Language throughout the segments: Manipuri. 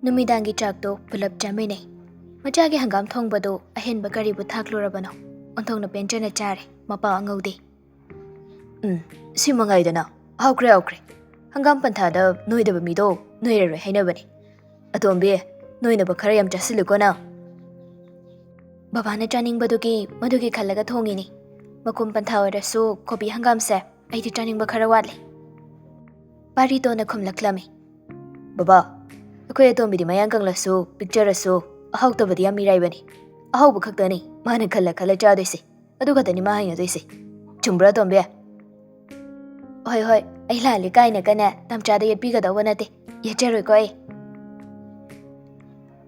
नुमिदांगी चाकतो पुलप चामिने मचागे हंगाम थोंगबदो अहेनब करीबु थाकलुरबनो ओंथोंना पेंचना चारे मपा अंगौदे सिमंगाइदना हाउक्रे हंगाम पंथादा नोइदब मिदो नोइररोय हैनबने अतोंबे नोइनब खरा याम चासिलुकोना बाबाना चानिंगबदुगी मदुगी खल्लगा थोंगिनी मकुम पंथा ओरसु कोबी हंगाम से आइदि चानिंगब खरा वाटले पारितोना खुमलक्लमे बाबा अखोय अतोंबिदि मयांग कंगलसु पिक्चरसु अहाउतबदि याम मिराइबने अहाउब खक्तनी माने खल्ला खल्ला चादोइसे अदु खतनी मा हाइनदोइसे चुम्ब्रा तोंबे होय होय आई लाले काइना कने तमचादा येपिगदव नते येचरोइको आई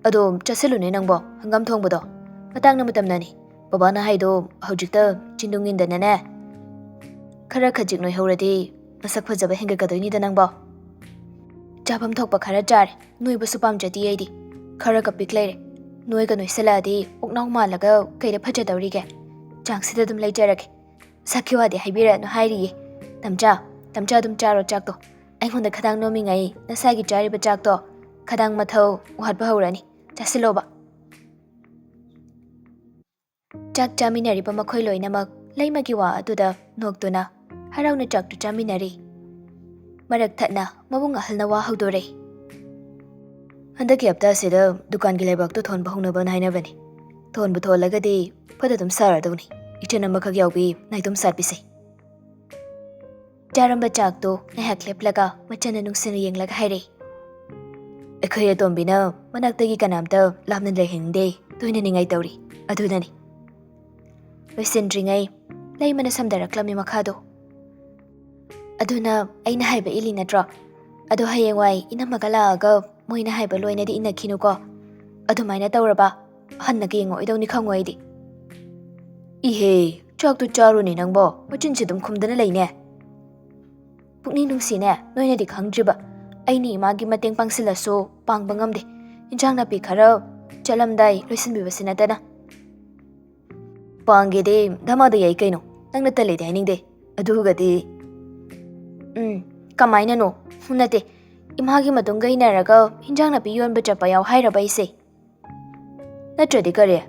अदो चसिलुने नंगबो हंगाम थोंगबदो मतांगना मतमनानी बाबाना हाइदो हौजिकता चिंदुंगिंदनने खरा खजिक नोइ हौरदि मसक फजब हेंगकदोइनिदा नंगबो चाफम थोकपा खरा चारे नोइबसु पामजदि आइदि खरा कपिक लेरे नोइगा नोइसलादि ओकनाउ मालगा कैदा फजदौरिगे चांगसिदा दुम लेजरके सखिवादि हाइबिरानो हाइरिये तमचा दुम चारो चाकतो अइंगोंदा खदांग नोमिंगाई नसागी चारिबा चाकतो खदांग मथौ वाटबा हौरानी चासिलोबा चाक चामिनारिबा मखोइ लोइनमक लैमगी वा अदुदा नोक्तुना हराउना चाकतु चामिनारि मरक थना मबुंग अहलना वा हौदोरे हंदकी हप्ता सिदा दुकान की लेबाक तो थोन बहुना बन हाइनबने थोन बुथोलगदि फदा तुम सारदौनी इचन अमखग याउबी नाइतुम सातपिसे चारंबा चाकतो नहक लेपलगा मचन नुंगसिन येंगलग हाइरे अखोय अतोंबिना मनाक्तगी कनामता लामन लेहिंगदे तोइना निंगाइ तौरी अदुदनी लोइसिनद्रिंगाई लैमना समदरक्लमि मखादो अदुना अइना हाइबा इलि नत्रो अदो हयेंवाई इनमगा लागा मोइना हाइबा लोइनदि इनखिनुको अदुमाइना तौरबा हन्नग येंगोइदौनि खंगोइदि इहे चाकतु चारुनि नंगबो मचिनसे दुम खुमदना लैने पुकनी नुंसिने नोइनदि खंगद्रिबा अइनि इमागी मतेंग पांगसिलसो पांगबा ngamde इंजांग नापि खरा चलमदाई लोइसिनबिबसिनतना पांगेदे धमादा याई कैनो नंगना तलेदे हाइनिंगदे अदुगदि कमाइना नो नते इमागी मतुंगा इनरगा इंजांग नापि योनबा चपा याव हाइरबा इसे नत्रदि करे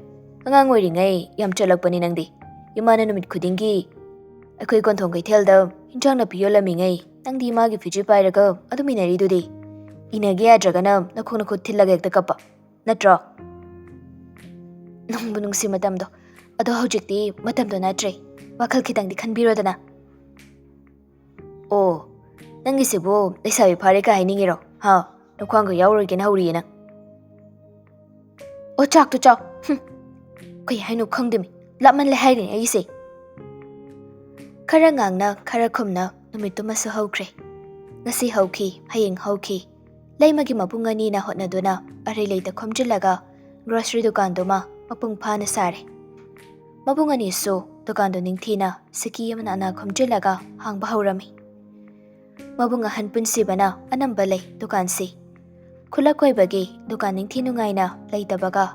अंगांग ओइरिंगाई याम चलकपनि नंगदि इमाना नुमित खुदिंगी अखोय कोंथोंग कैथेलदा इंजांग नापि योलमिंगाई नंगदि इमागी फिजि पाइरगा अदुमिनरिदुदि इनगे याद्रगना नखोंना खुद थिल्लगा एकता कप्पा नत्रो नुंगबु नुंगसि मतमदो अदो हौजिक्ति मतमदो नत्रे वाखल खितंगदि खनबिरोदना ओ नंगिसिबो लेसाबि फारे का हाइनिंगिरो हा नखवांग यावरोइगेना हौरियेना ओ चाकतु चाव कई हाइनो खंगदेमि लामनले हाइरिने आइसे खरा ngang खरा खुमना नुमितुमसु हौख्रे ngasi hauki hayeng hauki leimagi mapung ani na hotnaduna are leita khomjilaga grocery dukan doma mapung phana sare mapung ani so dukan do ningthina siki yamana na khomjilaga hangba haurami mabung han punsi bana anamba lei dukan si khula koi bagi dukan ningthinu ngaina leitabaga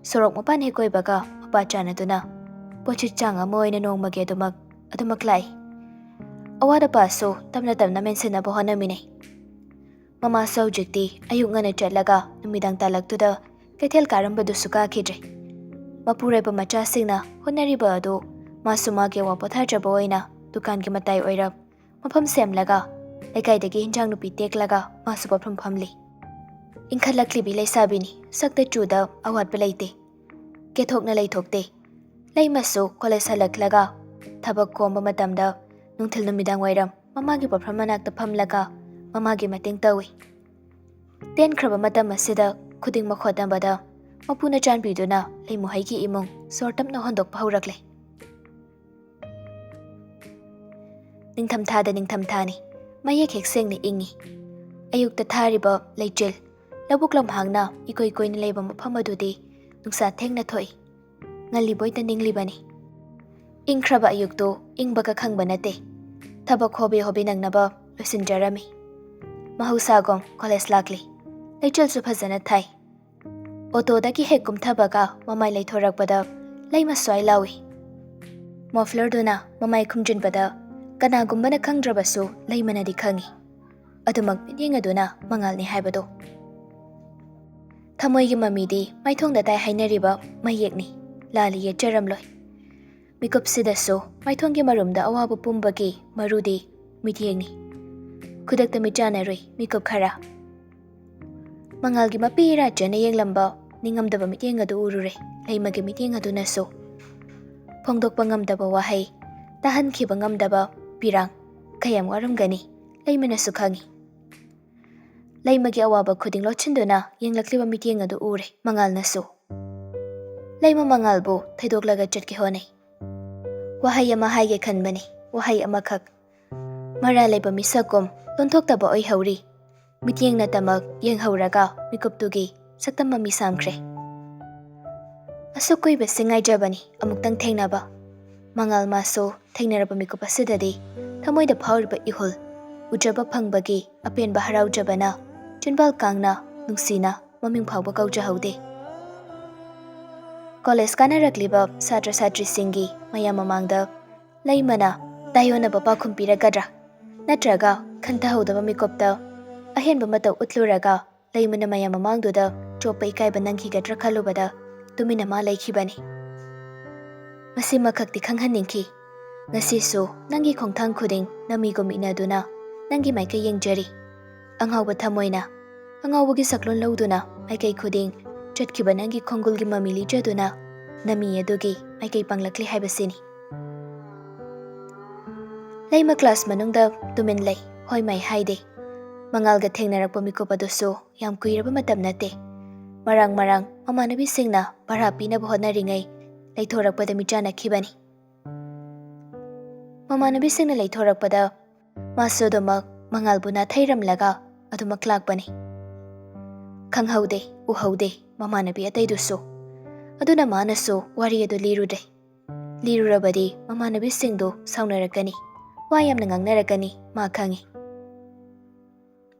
sorok mapan he koi baga mapa chana duna pochi changa moina nongmage adumak lai awada paso tamna mensena bohana mine mama saujikti ayuk ngana chatlaga numidang talaktuda kethel karamba du suka khidre mapure ba macha singna honari ba do masuma ke wa potha jaboina dukan ki matai oira mafam semlaga lekai degi hinjang nupi teklaga masu ba phamli inkhalakli bi leisabini sakta chuda awat belaite kethokna leithokte leimasu college halaklaga thabak komba matamda nungthil numidang wairam mamagi pafram manakta phamlaga mamagi mating tawi ten khraba matam asida khuding makhodambada mapuna chanbiduna leimu haiki imung sortam na hondok phaurakle ningtham thani mayek hekseng ni ingi ayukta thariba leichel labuklam hangna ikoi koina leiba mafam adudi nungsa thengna thoi ngali boita ninglibani ingkraba ayukto ingbaga khangba nate thabak hobi nangnaba losinjarami mahusagom college lakli leichel su phajana thai auto daki hekum thabaga mamai leithorakpada leima swai lawi muffler duna mamai khumjinbada kanagumbana khangdrabasu leimanadi khangi adumak yingaduna mangalni haibado ꯊꯃꯣꯏꯒꯤ ꯃꯃꯤꯗꯤ ꯃꯥꯏꯊꯣꯡꯗ ꯇꯥꯏ ꯍꯥꯏꯅꯔꯤꯕ ꯃꯌꯦꯛꯅꯤ, ꯂꯥꯜꯂꯤ ꯌꯦꯠꯆꯔꯝꯂꯣꯏ꯫ ꯃꯤꯀꯨꯞꯁꯤꯗꯁꯨ ꯃꯥꯏꯊꯣꯡꯒꯤ ꯃꯔꯨꯝꯗ ꯑꯋꯥꯕ ꯄꯨꯝꯕꯒꯤ ꯃꯔꯨꯗꯤ ꯃꯤꯠꯌꯦꯡꯅꯤ꯫ ꯈꯨꯗꯛꯇ ꯃꯤꯠꯆꯥꯅꯔꯨꯏ ꯃꯤꯀꯨꯞ ꯈꯔ꯫ ꯃꯉꯥꯜꯒꯤ ꯃꯄꯤ ꯏꯔꯥꯠꯆꯅ ꯌꯦꯡꯂꯝꯕ ꯅꯤꯡꯉꯝꯗꯕ ꯃꯤꯠꯌꯦꯡ ꯑꯗꯨ ꯎꯔꯨꯔꯦ ꯂꯩꯃꯒꯤ ꯃꯤꯠꯌꯦꯡ ꯑꯗꯨꯅꯁꯨ꯫ ꯐꯣꯡꯗꯣꯛꯄ ꯉꯝꯗꯕ ꯋꯥꯍꯩ, ꯇꯥꯍꯟꯈꯤꯕ ꯉꯝꯗꯕ ꯄꯤꯔꯥꯡ ꯀꯌꯥꯝ ꯋꯥꯔꯝꯒꯅꯤ ꯂꯩꯃꯅꯁꯨ ꯈꯪꯏ꯫ ꯂꯩꯃꯒꯤ ꯑꯋꯥꯕ ꯈꯨꯗꯤꯡ ꯂꯣꯠꯁꯤꯟꯗꯨꯅ ꯌꯦꯡꯂꯛꯂꯤꯕ ꯃꯤꯠꯌꯦꯡ ꯑꯗꯨ ꯎꯔꯦ ꯃꯉꯥꯜꯅꯁꯨ꯫ ꯂꯩꯃ ꯃꯉꯥꯜꯕꯨ ꯊꯩꯗꯣꯛꯂꯒ ꯆꯠꯀꯦ ꯍꯣꯠꯅꯩ꯫ ꯋꯥꯍꯩ ꯑꯃ ꯍꯥꯏꯒꯦ ꯈꯟꯕꯅꯤ, ꯋꯥꯍꯩ ꯑꯃꯈꯛ꯫ ꯃꯔꯥ ꯂꯩꯕ ꯃꯤꯁꯛꯀꯨꯝ ꯂꯣꯟꯊꯣꯛꯇꯕ ꯑꯣꯏꯍꯧꯔꯤ꯫ ꯃꯤꯠꯌꯦꯡꯅꯇꯃꯛ ꯌꯦꯡꯍꯧꯔꯒ ꯃꯤꯀꯨꯞꯇꯨꯒꯤ ꯁꯛꯇꯝ ꯃꯃꯤ ꯁꯥꯝꯈ꯭ꯔꯦ꯫ ꯑꯁꯨꯛ ꯀꯨꯏꯕꯁꯤ ꯉꯥꯏꯖꯕꯅꯤ ꯑꯃꯨꯛꯇꯪ ꯊꯦꯡꯅꯕ꯫ ꯃꯉꯥꯜ 마ꯁꯨ ꯊꯦꯡꯅꯔꯕ ꯃꯤꯀꯨꯞ ꯑꯁꯤꯗꯗꯤ ꯊꯃꯣꯏꯗ ꯐꯥꯎꯔꯤꯕ ꯏꯍꯨꯜ ꯎꯖꯕ ꯐꯪꯕꯒꯤ ꯑꯄꯦꯟꯕ ꯍꯔꯥꯎꯖꯕꯅ ꯆꯤꯟꯕꯥꯜ ꯀꯥꯡꯅ ꯅꯨꯡꯁꯤꯅ ꯃꯃꯤꯡ ꯐꯥꯎꯕ ꯀꯧꯖꯍꯧꯗꯦ꯫ ꯀꯣꯂꯦꯖ ꯀꯥꯅꯔꯛꯂꯤꯕ ꯁꯥꯇ꯭ꯔ ꯁꯥꯇ꯭ꯔꯤꯁꯤꯡꯒꯤ ꯃꯌꯥꯝ ꯃꯃꯥꯡꯗ ꯂꯩꯃꯅ ꯇꯥꯌꯣꯟꯅꯕ ꯄꯥꯎꯈꯨꯝ ꯄꯤꯔꯛꯀꯗ꯭ꯔꯥ? ꯅꯠꯇ꯭ꯔꯒ ꯈꯟꯊꯍꯧꯗꯕ ꯃꯤꯀꯨꯞꯇ ꯑꯍꯦꯟꯕ ꯃꯇꯧ ꯎꯠꯂꯨꯔꯒ ꯂꯩꯃꯅ ꯃꯌꯥꯝ ꯃꯃꯥꯡꯗꯨꯗ ꯆꯣꯞꯄ ꯏꯀꯥꯏꯕ ꯅꯪꯈꯤꯒꯗ꯭ꯔꯥ ꯈꯜꯂꯨꯕꯗ ꯇꯨꯃꯤꯟꯅ ꯃꯥ ꯂꯩꯈꯤꯕꯅꯤ꯫ ꯃꯁꯤꯃꯈꯛꯇꯤ ꯈꯪꯍꯟꯅꯤꯡꯈꯤ꯫ ꯉꯁꯤꯁꯨ ꯅꯪꯒꯤ ꯈꯣꯡꯊꯥꯡ ꯈꯨꯗꯤꯡ ꯅꯃꯤꯒꯨꯝ ꯏꯟꯅꯗꯨꯅ ꯅꯪꯒꯤ ꯃꯥꯏꯀꯩ ꯌꯦꯡꯖꯔꯤ꯫ ꯑꯉꯥꯎꯕ ꯊꯃꯣꯏꯅ ꯑꯉꯥꯎꯕꯒꯤ ꯁꯛꯂꯣꯟ ꯂꯧꯗꯨꯅ ꯃꯥꯏꯀꯩ ꯈꯨꯗꯤꯡ ꯆꯠꯈꯤꯕ ꯅꯪꯒꯤ ꯈꯣꯡꯒꯨꯜꯒꯤ ꯃꯃꯤ ꯂꯤꯖꯗꯨꯅ ꯅꯃꯤ ꯑꯗꯨꯒꯤ ꯃꯥꯏꯀꯩ ꯄꯥꯡꯂꯛꯂꯤ ꯍꯥꯏꯕꯁꯤꯅꯤ꯫ ꯂꯩꯃ ꯀ꯭ꯂꯥꯁ ꯃꯅꯨꯡꯗ ꯇꯨꯃꯤꯟ ꯂꯩ, ꯍꯣꯏ ꯃꯥꯏ ꯍꯥꯏꯗꯦ꯫ ꯃꯉꯥꯜꯒ ꯊꯦꯡꯅꯔꯛꯄ ꯃꯤꯀꯨꯞ ꯑꯗꯨꯁꯨ ꯌꯥꯝ ꯀꯨꯏꯔꯕ ꯃꯇꯝ ꯅꯠꯇꯦ꯫ ꯃꯔꯥꯡ ꯃꯃꯥꯟꯅꯕꯤꯁꯤꯡꯅ ꯚꯔꯥ ꯄꯤꯅꯕ ꯍꯣꯠꯅꯔꯤꯉꯩ ꯂꯩꯊꯣꯔꯛꯄꯗ ꯃꯤꯆꯥꯅꯈꯤꯕꯅꯤ꯫ ꯃꯃꯥꯟꯅꯕꯤꯁꯤꯡꯅ ꯂꯩꯊꯣꯔꯛꯄꯗ ꯃꯥꯁꯨ ꯑꯗꯨꯃꯛ ꯃꯉꯥꯜꯕꯨ ꯅꯥꯊꯩꯔꯝꯂꯒ ꯑꯗꯨꯃꯛ ꯂꯥꯛꯄꯅꯤ꯫ ꯈꯪꯍꯧꯗꯦ ꯎꯍꯧꯗꯦ ꯃꯃꯥꯟꯅꯕꯤ ꯑꯇꯩꯗꯨꯁꯨ꯫ ꯑꯗꯨꯅ ꯃꯥꯅꯁꯨ ꯋꯥꯔꯤ ꯑꯗꯨ ꯂꯤꯔꯨꯗ꯭ꯔꯦ꯫ ꯂꯤꯔꯨꯔꯕꯗꯤ ꯃꯃꯥꯟꯅꯕꯤꯁꯤꯡꯗꯨ ꯁꯥꯎꯅꯔꯛꯀꯅꯤ, ꯋꯥ ꯌꯥꯝꯅ ꯉꯥꯡꯅꯔꯛꯀꯅꯤ ꯃꯥ ꯈꯪꯏ꯫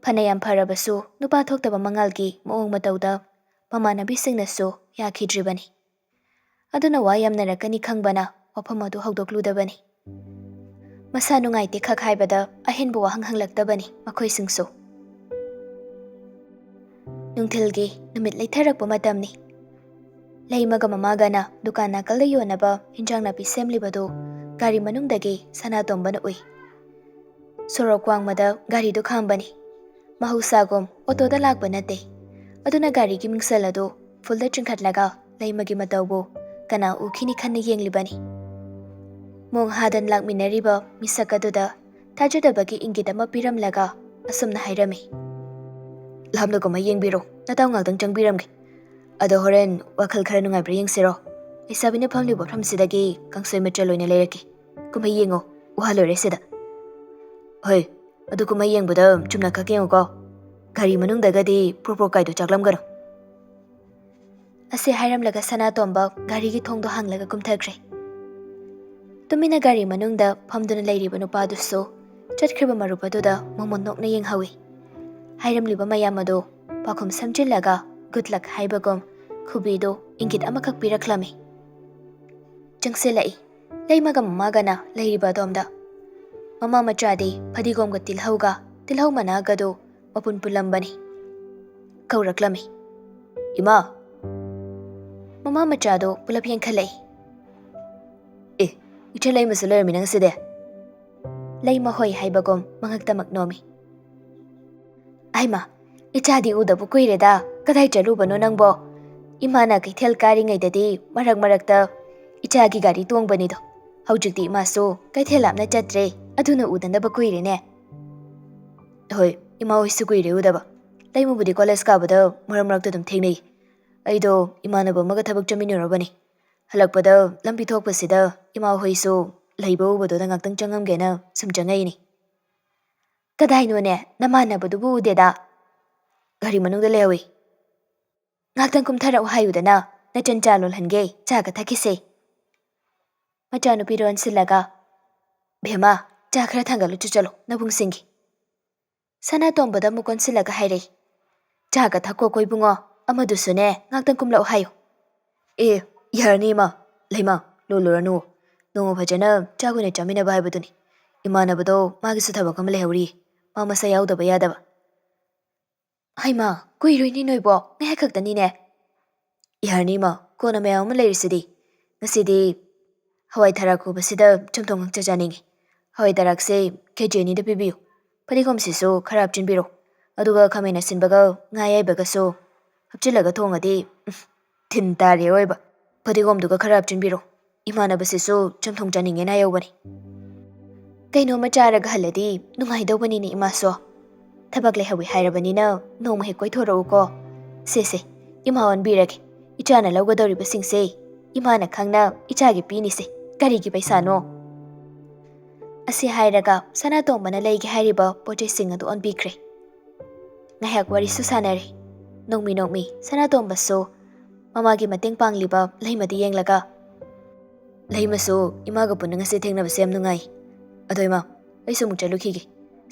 ꯐꯅꯌꯥꯝ ꯐꯔꯕꯁꯨ ꯅꯨꯄꯥ ꯊꯣꯛꯇꯕ ꯃꯉꯥꯜꯒꯤ ꯃꯑꯣꯡ ꯃꯇꯧꯗ ꯃꯃꯥꯟꯅꯕꯤꯁꯤꯡꯅꯁꯨ ꯌꯥꯈꯤꯗ꯭ꯔꯤꯕꯅꯤ꯫ ꯑꯗꯨꯅ ꯋꯥ ꯌꯥꯝꯅꯔꯛꯀꯅꯤ ꯈꯪꯕꯅ ꯋꯥꯐꯝ ꯑꯗꯨ ꯍꯧꯗꯣꯛꯂꯨꯗꯕꯅꯤ꯫ ꯃꯁꯥ ꯅꯨꯡꯉꯥꯏꯇꯦ ꯈꯛ ꯍꯥꯏꯕꯗ ꯑꯍꯦꯟꯕ ꯋꯥꯍꯪ ꯍꯪꯂꯛꯇꯕꯅꯤ ꯃꯈꯣꯏꯁꯤꯡꯁꯨ꯫ ꯅꯨꯡꯊꯤꯜꯒꯤ ꯅꯨꯃꯤꯠ ꯂꯩꯊꯔꯛꯄ ꯃꯇꯝꯅꯤ꯫ ꯂꯩꯃꯒ ꯃꯃꯥꯒꯅ ꯗꯨꯀꯥꯟ ꯅꯥꯀꯜꯗ ꯌꯣꯟꯅꯕ ꯍꯤꯟꯖꯥꯡ ꯅꯥꯄꯤ ꯁꯦꯝꯂꯤꯕꯗꯨ ꯒꯥꯔꯤ ꯃꯅꯨꯡꯗꯒꯤ ꯁꯅꯥꯇꯣꯝꯕꯅ ꯎꯏ꯫ ꯁꯣꯔꯣꯛ ꯋꯥꯡꯃꯗ ꯒꯥꯔꯤꯗꯨ ꯈꯥꯝꯕꯅꯤ꯫ ꯃꯍꯧꯁꯥꯒꯨꯝ ꯑꯣꯇꯣꯗ ꯂꯥꯛꯄ ꯅꯠꯇꯦ꯫ ꯑꯗꯨꯅ ꯒꯥꯔꯤꯒꯤ ꯃꯤꯡꯁꯦꯜ ꯑꯗꯨ ꯐꯨꯜꯗ ꯆꯤꯡꯈꯠꯂꯒ ꯂꯩꯃꯒꯤ ꯃꯇꯧꯕꯨ ꯀꯅꯥ ꯎꯈꯤꯅꯤ ꯈꯟꯅ ꯌꯦꯡꯂꯤꯕꯅꯤ꯫ ꯃꯣꯡ ꯍꯥꯗꯅ ꯂꯥꯛꯃꯤꯟꯅꯔꯤꯕ ꯃꯤꯁꯛ ꯑꯗꯨꯗ ꯊꯥꯖꯗꯕꯒꯤ ꯏꯪꯒꯤꯠ ꯑꯃ ꯄꯤꯔꯝꯂꯒ ꯑꯁꯨꯝꯅ ꯍꯥꯏꯔꯝꯃꯤ, ꯂꯥꯞꯅ ꯀꯨꯝꯃ ꯌꯦꯡꯕꯤꯔꯣ, ꯅꯇꯥꯎ ꯉꯥꯛꯇꯪ ꯆꯪꯕꯤꯔꯝꯒꯦ꯫ ꯑꯗꯣ ꯍꯣꯔꯦꯟ ꯋꯥꯈꯜ ꯈꯔ ꯅꯨꯡꯉꯥꯏꯕ꯭ꯔꯥ ꯌꯦꯡꯁꯤꯔꯣ? ꯂꯩꯁꯥꯕꯤꯅ ꯐꯝꯂꯤꯕ ꯃꯐꯝꯁꯤꯗꯒꯤ ꯀꯥꯡꯁꯣꯏ ꯃꯆꯜ ꯑꯣꯏꯅ ꯂꯩꯔꯛꯀꯦ꯫ ꯀꯨꯝꯍꯩ ꯌꯦꯡꯉꯣ, ꯎꯍꯥ ꯂꯣꯏꯔꯦ ꯁꯤꯗ꯫ ꯍꯣꯏ, ꯑꯗꯨ ꯀꯨꯝꯍꯩ ꯌꯦꯡꯕꯗ ꯆꯨꯝꯅ ꯈꯛ ꯌꯦꯡꯉꯨꯀꯣ꯫ ꯒꯥꯔꯤ ꯃꯅꯨꯡꯗꯒꯗꯤ ꯄ꯭ꯔꯣꯛ ꯄ꯭ꯔꯣꯛ ꯀꯥꯏꯗꯣ ꯆꯥꯛꯂꯝꯒꯅꯨ꯫ ꯑꯁꯤ ꯍꯥꯏꯔꯝꯂꯒ ꯁꯅꯥꯇꯣꯝꯕ ꯒꯥꯔꯤꯒꯤ ꯊꯣꯡꯗꯣ ꯍꯥꯡꯂꯒ ꯀꯨꯝꯊꯈ꯭ꯔꯦ꯫ ꯇꯨꯃꯤꯟꯅ ꯒꯥꯔꯤ ꯃꯅꯨꯡꯗ ꯐꯝꯗꯨꯅ ꯂꯩꯔꯤꯕ ꯅꯨꯄꯥꯗꯨꯁꯨ ꯆꯠꯈ꯭ꯔꯤꯕ ꯃꯔꯨꯞ ꯑꯗꯨꯗ ꯃꯃꯣꯟ ꯅꯣꯛꯅ ꯌꯦꯡꯍꯧꯏ꯫ ꯍꯥꯏꯔꯝꯂꯤꯕ ꯃꯌꯥꯝ ꯑꯗꯨ ꯄꯥꯎꯈꯨꯝ ꯁꯝꯖꯤꯜꯂꯒ ꯒꯨꯗ ꯂꯛ ꯍꯥꯏꯕꯒꯨꯝ ꯈꯨꯕꯤꯗꯨ ꯏꯪꯒꯤꯠ ꯑꯃꯈꯛ ꯄꯤꯔꯛꯂꯝꯃꯤ꯫ ꯆꯪꯁꯤꯜꯂꯛꯏ ꯂꯩꯃꯒ ꯃꯃꯥꯒꯅ ꯂꯩꯔꯤꯕ ꯑꯗꯣꯝꯗ꯫ ꯃꯃꯥ ꯃꯆꯥꯗꯤ ꯐꯗꯤꯒꯣꯝꯒ ꯇꯤꯜꯍꯧ ꯃꯅꯥꯒꯗꯨ ꯃꯄꯨꯟ ꯄꯨꯜꯂꯝꯕꯅꯤ꯫ ꯀꯧꯔꯛꯂꯝꯃꯤ, ꯏꯃꯥ꯫ ꯃꯃꯥ ꯃꯆꯥꯗꯣ ꯄꯨꯂꯞ ꯌꯦꯡꯈꯠꯂꯛꯏ꯫ ꯑꯦ, ꯏꯆꯦ ꯂꯩꯃꯁꯨ ꯂꯩꯔꯝꯃꯤꯅ ꯉꯁꯤꯗꯤ? ꯂꯩꯃ ꯍꯣꯏ ꯍꯥꯏꯕꯒꯨꯝ ꯃꯉꯛꯇꯃꯛ ꯅꯣꯝꯃꯤ꯫ ꯑꯩꯃꯥ, ꯏꯆꯥꯗꯤ ꯎꯗꯕ ꯀꯨꯏꯔꯦꯗ, ꯀꯗꯥꯏ ꯆꯠꯂꯨꯕꯅꯣ ꯅꯪꯕꯣ? ꯏꯃꯥꯅ ꯀꯩꯊꯦꯜ ꯀꯥꯔꯤꯉꯩꯗꯗꯤ ꯃꯔꯛ ꯃꯔꯛꯇ ꯏꯆꯥꯒꯤ ꯒꯥꯔꯤ ꯇꯣꯡꯕꯅꯤꯗꯣ꯫ ꯍꯧꯖꯤꯛꯇꯤ ꯏꯃꯥꯁꯨ ꯀꯩꯊꯦꯜ ꯂꯥꯞꯅ ꯆꯠꯇ꯭ꯔꯦ, ꯑꯗꯨꯅ ꯎꯗꯅꯕ ꯀꯨꯏꯔꯦꯅꯦ꯫ ꯍꯣꯏ, ꯏꯃꯥ ꯍꯣꯏꯁꯨ ꯀꯨꯏꯔꯦ ꯎꯗꯕ꯫ ꯂꯩꯃꯕꯨꯗꯤ ꯀꯣꯂꯦꯖ ꯀꯥꯕꯗ ꯃꯔꯛ ꯃꯔꯛꯇ ꯑꯗꯨꯝ ꯊꯦꯡꯅꯩ꯫ ꯑꯩꯗꯣ ꯏꯃꯥꯟꯅꯕ ꯑꯃꯒ ꯊꯕꯛ ꯆꯠꯃꯤꯟꯅꯔꯨꯕꯅꯤ꯫ ꯍꯜꯂꯛꯄꯗ ꯂꯝꯕꯤ ꯊꯣꯛꯄꯁꯤꯗ ꯏꯃꯥ ꯍꯣꯏꯁꯨ ꯂꯩꯕ ꯎꯕꯗꯨꯗ ꯉꯥꯛꯇꯪ ꯆꯪꯉꯝꯒꯦꯅ ꯁꯨꯝ ꯆꯪꯉꯛꯏꯅꯤ꯫ ꯀꯗꯥꯏꯅꯣꯅꯦ, ꯅꯃꯥꯟꯅꯕꯗꯨꯕꯨ ꯎꯗꯦꯗ꯫ ꯒꯥꯔꯤ ꯃꯅꯨꯡꯗ ꯂꯩꯍꯧꯏ꯫ ꯉꯥꯛꯇꯪ ꯀꯨꯝꯊꯔꯛꯎ ꯍꯥꯏꯌꯨꯗꯅ, ꯅꯆꯟ ꯆꯥ ꯂꯣꯜꯍꯟꯒꯦ, ꯆꯥꯒ ꯊꯛꯈꯤꯁꯦ꯫ ꯃꯆꯥꯅꯨꯄꯤꯗꯣ ꯑꯣꯟꯁꯤꯜꯂꯒ, ꯚꯦꯃꯥ, ꯆꯥ ꯈꯔ ꯊꯥꯡꯒꯠꯂꯨꯆꯣ ꯆꯠꯂꯣ, ꯅꯕꯨꯡꯁꯤꯡꯒꯤ꯫ ꯁꯅꯥꯇꯣꯝꯕꯗ ꯑꯃꯨꯛ ꯑꯣꯟꯁꯤꯜꯂꯒ ꯍꯥꯏꯔꯛꯏ, ꯆꯥꯒ ꯊꯛꯈꯣꯀꯣ ꯏꯕꯨꯡꯉꯣ, ꯑꯃꯗꯨꯁꯨꯅꯦ ꯉꯥꯛꯇꯪ ꯀꯨꯝꯂꯛꯎ ꯍꯥꯏꯌꯨ꯫ ꯑꯦ, ꯌꯥꯔꯅꯤ ꯏꯃꯥ, ꯂꯩꯃꯥ, ꯂꯣꯜꯂꯨꯔꯅꯨ꯫ ꯅꯣꯡꯃ ꯐꯖꯅ ꯆꯥꯛ ꯑꯣꯏꯅ ꯆꯥꯃꯤꯟꯅꯕ ꯍꯥꯏꯕꯗꯨꯅꯤ꯫ ꯏꯃꯥꯟꯅꯕꯗꯣ ꯃꯥꯒꯤꯁꯨ ꯊꯕꯛ ꯑꯃ ꯂꯩꯍꯧꯔꯤ, ꯃꯥ ꯃꯁꯥ ꯌꯥꯎꯗꯕ ꯌꯥꯗꯕ꯫ ꯍꯩꯃꯥ ꯀꯨꯏꯔꯣꯏꯅꯤ ꯅꯣꯏꯕꯣ ꯉꯥꯏꯍꯥꯛ ꯈꯛꯇꯅꯤꯅꯦ ꯌꯥꯔꯅꯤ ꯏꯃꯥ ꯀꯣꯟꯅ ꯃꯌꯥꯝ ꯑꯃ ꯂꯩꯔꯤꯁꯤꯗꯤ ꯉꯁꯤꯗꯤ ꯍꯋꯥꯏ ꯊꯔꯥꯛ ꯈꯨꯕꯁꯤꯗ ꯆꯝꯊꯣꯡ ꯉꯛꯇ ꯆꯥꯅꯤꯡꯉꯤ ꯍꯋꯥꯏ ꯊꯔꯥꯛꯁꯦ ꯀꯦꯖꯤ 2ꯗ ꯄꯤꯕꯤꯌꯨ ꯐꯗꯤꯒꯣꯝꯁꯤꯁꯨ ꯈꯔ ꯍꯥꯞꯆꯤꯟꯕꯤꯔꯣ ꯑꯗꯨꯒ ꯈꯥꯃꯦꯟ ꯑꯁꯤꯟꯕꯒ ꯉꯥ ꯑꯌꯥꯏꯕꯒꯁꯨ ꯍꯥꯞꯆꯤꯜꯂꯒ ꯊꯣꯡꯉꯗꯤ ꯊꯤꯟ ꯇꯥꯔꯦ ꯑꯣꯏꯕ ꯐꯗꯤꯒꯣꯝꯗꯨꯒ ꯈꯔ ꯍꯥꯞꯆꯤꯟꯕꯤꯔꯣ ꯏꯃꯥꯟꯅꯕꯁꯤꯁꯨ ꯆꯝꯊꯣꯡ ꯆꯥꯅꯤꯡꯉꯦꯅ ꯍꯥꯏꯍꯧꯕꯅꯤ ꯀꯩꯅꯣꯝꯃ ꯆꯥꯔꯒ ꯍꯜꯂꯗꯤ ꯅꯨꯡꯉꯥꯏꯗꯧꯕꯅꯤꯅꯦ ꯏꯃꯥꯁꯨ ꯊꯕꯛ ꯂꯩꯍꯧꯋꯤ ꯍꯥꯏꯔꯕꯅꯤꯅ ꯅꯣꯡꯃ ꯍꯦꯛ ꯀꯣꯏꯊꯣꯔꯛꯎꯀꯣ ꯁꯦ ꯏꯃꯥ ꯑꯣꯟꯕꯤꯔꯒꯦ ꯏꯆꯥꯅ ꯂꯧꯒꯗꯧꯔꯤꯕꯁꯤꯡꯁꯦ ꯏꯃꯥꯅ ꯈꯪꯅ ꯏꯆꯥꯒꯤ ꯄꯤꯅꯤꯁꯦ ꯀꯔꯤꯒꯤ ꯄꯩꯁꯥꯅꯣ ꯑꯁꯤ ꯍꯥꯏꯔꯒ ꯁꯅꯥꯇꯣꯝꯕꯅ ꯂꯩꯒꯦ ꯍꯥꯏꯔꯤꯕ ꯄꯣꯠꯆꯩꯁꯤꯡ ꯑꯗꯨ ꯑꯣꯟꯕꯤꯈ꯭ꯔꯦ ꯉꯥꯏꯍꯥꯛ ꯋꯥꯔꯤꯁꯨ ꯁꯥꯟꯅꯔꯦ ꯅꯣꯡꯃꯤ ꯁꯅꯥꯇꯣꯝꯕꯁꯨ ꯃꯃꯥꯒꯤ ꯃꯇꯦꯡ ꯄꯥꯡꯂꯤꯕ ꯂꯩꯃꯗ ꯌꯦꯡꯂꯒ ꯂꯩꯃꯁꯨ ꯏꯃꯥꯒ ꯄꯨꯟꯅ ꯉꯁꯤ ꯊꯦꯡꯅꯕꯁꯦ ꯌꯥꯝ ꯅꯨꯡꯉꯥꯏ ꯑꯗꯣ ꯏꯃꯥ ꯑꯩꯁꯨ ꯑꯃꯨꯛ ꯆꯠꯂꯨꯈꯤꯒꯦ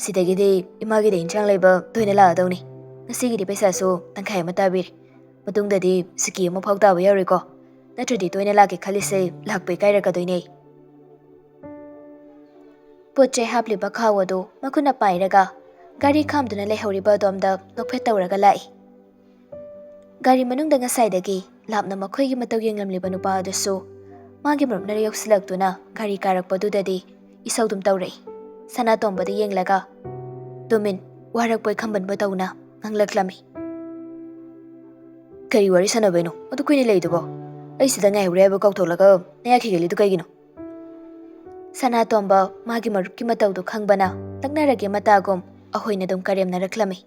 ꯁꯤꯗꯒꯤꯗꯤ ꯏꯃꯥꯒꯤꯗ ꯏꯟꯁꯥꯡ ꯂꯩꯕ ꯇꯣꯏꯅ ꯂꯥꯛꯑꯗꯧꯅꯤ ꯉꯁꯤꯒꯤꯗꯤ ꯄꯩꯁꯥꯁꯨ ꯇꯪꯈꯥꯏ ꯑꯃ ꯇꯥꯕꯤꯔꯦ ꯃꯇꯨꯡꯗꯗꯤ ꯁꯤꯀꯤ ꯑꯃꯐꯥꯎ ꯇꯥꯕ ꯌꯥꯔꯣꯏꯀꯣ ꯅꯠꯇ꯭ꯔꯗꯤ ꯇꯣꯏꯅ ꯂꯥꯛꯀꯦ ꯈꯜꯂꯤꯁꯦ ꯂꯥꯛꯄ ꯏꯀꯥꯏꯔꯛꯀꯗꯣꯏꯅꯦ ꯄꯣꯠ ꯆꯩ ꯍꯥꯞꯂꯤꯕ ꯈꯥꯎ ꯑꯗꯨ ꯃꯈꯨꯠꯅ ꯄꯥꯏꯔꯒ ꯒꯥꯔꯤ ꯈꯥꯝꯗꯨꯅ ꯂꯩꯍꯧꯔꯤꯕ ꯑꯗꯣꯝꯗ ꯅꯣꯛꯐꯦꯠ ꯇꯧꯔꯒ ꯂꯥꯛꯏ ꯒꯥꯔꯤ ꯃꯅꯨꯡꯗ ꯉꯁꯥꯏꯗꯒꯤ ꯂꯥꯞꯅ ꯃꯈꯣꯏꯒꯤ ꯃꯇꯧ ꯌꯦꯡꯂꯝꯂꯤꯕ ꯅꯨꯄꯥ ꯑꯗꯨꯁꯨ ꯃꯥꯒꯤ ꯃꯔꯨꯞꯅ ꯌꯧꯁꯤꯜꯂꯛꯇꯨꯅ ꯒꯥꯔꯤ ꯀꯥꯔꯛꯄꯗꯨꯗꯗꯤ ꯏꯁꯧꯗꯨꯝ ꯇꯧꯔꯛꯏ ꯁꯅꯥꯇꯣꯝꯕꯗ ꯌꯦꯡꯂꯒ ꯇꯨꯃꯤꯟ ꯋꯥꯔꯛꯄꯣꯏ ꯈꯝꯕꯟꯕ ꯇꯧꯅ ꯉꯥꯡꯂꯛꯂꯝꯃꯤ ꯀꯔꯤ ꯋꯥꯔꯤ ꯁꯥꯟꯅꯕꯩꯅꯣ ꯑꯗꯨ ꯀꯨꯏꯅ ꯂꯩꯗꯨꯕꯣ ꯑꯩ ꯁꯤꯗ ꯉꯥꯏꯍꯧꯔꯦ ꯍꯥꯏꯕ ꯀꯥꯎꯊꯣꯛꯂꯒ ꯅꯌꯥ ꯈꯤꯒꯠꯂꯤꯗꯨ ꯀꯩꯒꯤꯅꯣ ꯁꯅꯥꯇꯣꯝꯕ ꯃꯥꯒꯤ ꯃꯔꯨꯞꯀꯤ ꯃꯇꯧꯗꯨ ꯈꯪꯕꯅ ꯂꯛꯅꯔꯒꯦ ꯃꯇꯥꯒꯨꯝ ꯑꯍꯣꯏꯅ ꯑꯗꯨꯝ ꯀꯔꯦꯝꯅꯔꯛꯂꯝꯃꯤ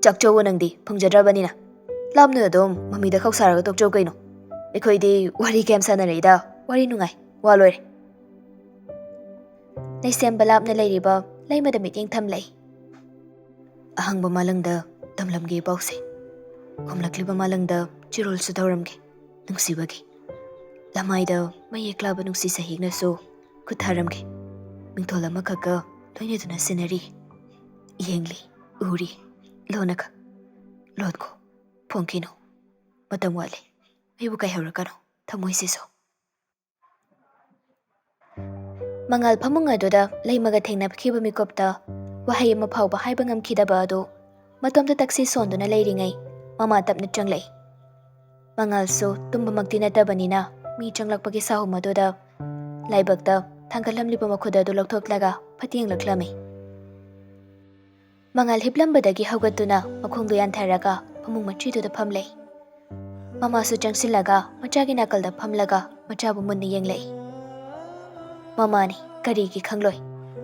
ꯆꯥꯛꯆꯧꯋꯣ ꯅꯪꯗꯤ ꯐꯪꯖꯗ꯭ꯔꯕꯅꯤꯅ ꯂꯥꯞꯅ ꯑꯗꯨꯝ ꯃꯃꯤꯗ ꯈꯧꯁꯥꯔꯒ ꯇꯣꯛꯆꯧ ꯀꯩꯅꯣ ꯑꯩꯈꯣꯏꯗꯤ ꯋꯥꯔꯤ ꯀꯌꯥꯝ ꯁꯥꯟꯅꯔꯛꯏꯗ ꯋꯥꯔꯤ ꯅꯨꯡꯉꯥꯏ ꯋꯥ ꯂꯣꯏꯔꯦ ꯂꯩꯁꯦꯝꯕ ꯂꯥꯞꯅ ꯂꯩꯔꯤꯕ ꯂꯩꯃꯗ ꯃꯤꯠꯌꯦꯡ ꯊꯝꯂꯛꯏ ꯑꯍꯪꯕ ꯃꯥꯂꯪꯗ ꯇꯝꯂꯝꯒꯦ ꯄꯥꯎꯁꯦ ꯈꯨꯝꯂꯛꯂꯤꯕ ꯃꯥꯂꯪꯗ ꯆꯤꯔꯣꯜꯁꯨ ꯇꯧꯔꯝꯒꯦ ꯅꯨꯡꯁꯤꯕꯒꯤ ꯂꯃꯥꯏꯗ ꯃꯌꯦꯛ ꯂꯥꯕ ꯅꯨꯡꯁꯤ ꯁꯍꯤꯛꯅꯁꯨ ꯈꯨꯠ ꯊꯥꯔꯝꯒꯦ ꯃꯤꯡꯊꯣꯜ ꯑꯃꯈꯛꯀ ꯂꯣꯏꯅꯗꯨꯅ ꯁꯤꯟꯅꯔꯤ ꯌꯦꯡꯂꯤ ꯎꯔꯤ ꯂꯣꯟꯅꯈ ꯂꯣꯠꯈꯣ ꯐꯣꯡꯈꯤꯅꯨ ꯃꯇꯝ ꯋꯥꯠꯂꯤ ꯑꯩꯕꯨ ꯀꯥꯏꯍꯧꯔꯛꯀꯅꯨ ꯊꯃꯣꯏꯁꯤꯁꯨ ꯃꯉꯥꯜ ꯐꯃꯨꯡ ꯑꯗꯨꯗ ꯂꯩꯃꯒ ꯊꯦꯡꯅꯈꯤꯕ ꯃꯤꯀꯨꯞꯇ ꯋꯥꯍꯩ ꯑꯃ ꯐꯥꯎꯕ ꯍꯥꯏꯕ ꯉꯝꯈꯤꯗꯕ ꯑꯗꯨ ꯃꯇꯣꯝꯇ ꯇꯛꯁꯤ ꯁꯣꯟꯗꯨꯅ ꯂꯩꯔꯤꯉꯩ ꯃꯃꯥ ꯇꯞꯅ ꯆꯪꯂꯛꯏ ꯃꯉꯥꯜꯁꯨ ꯇꯨꯝꯕꯃꯛꯇꯤ ꯅꯠꯇꯕꯅꯤꯅ ꯃꯤ ꯆꯪꯂꯛꯄꯒꯤ ꯁꯥꯍꯨꯝ ꯑꯗꯨꯗ ꯂꯥꯏꯕꯛꯇ ꯊꯥꯡꯒꯠꯂꯝꯂꯤꯕ ꯃꯈꯨꯠ ꯑꯗꯨ ꯂꯧꯊꯣꯛꯂꯒ ꯐꯠ ꯌꯦꯡꯂꯛꯂꯝꯃꯤ ꯃꯉꯥꯜ ꯍꯤꯞꯂꯝꯕꯗꯒꯤ ꯍꯧꯒꯠꯇꯨꯅ ꯃꯈꯣꯡꯗꯨ ꯌꯥꯟꯊꯔꯒ ꯐꯃꯨꯡ ꯃꯆꯤꯗꯨꯗ ꯐꯝꯂꯩ ꯃꯃꯥꯁꯨ ꯆꯪꯁꯤꯜꯂꯒ ꯃꯆꯥꯒꯤ ꯅꯥꯀꯜꯗ ꯐꯝꯂꯒ ꯃꯆꯥꯕꯨ ꯃꯨꯟꯅ ꯌꯦꯡꯂꯛꯏ ꯃꯃꯥꯅꯤ ꯀꯔꯤꯒꯤ ꯈꯪꯂꯣꯏ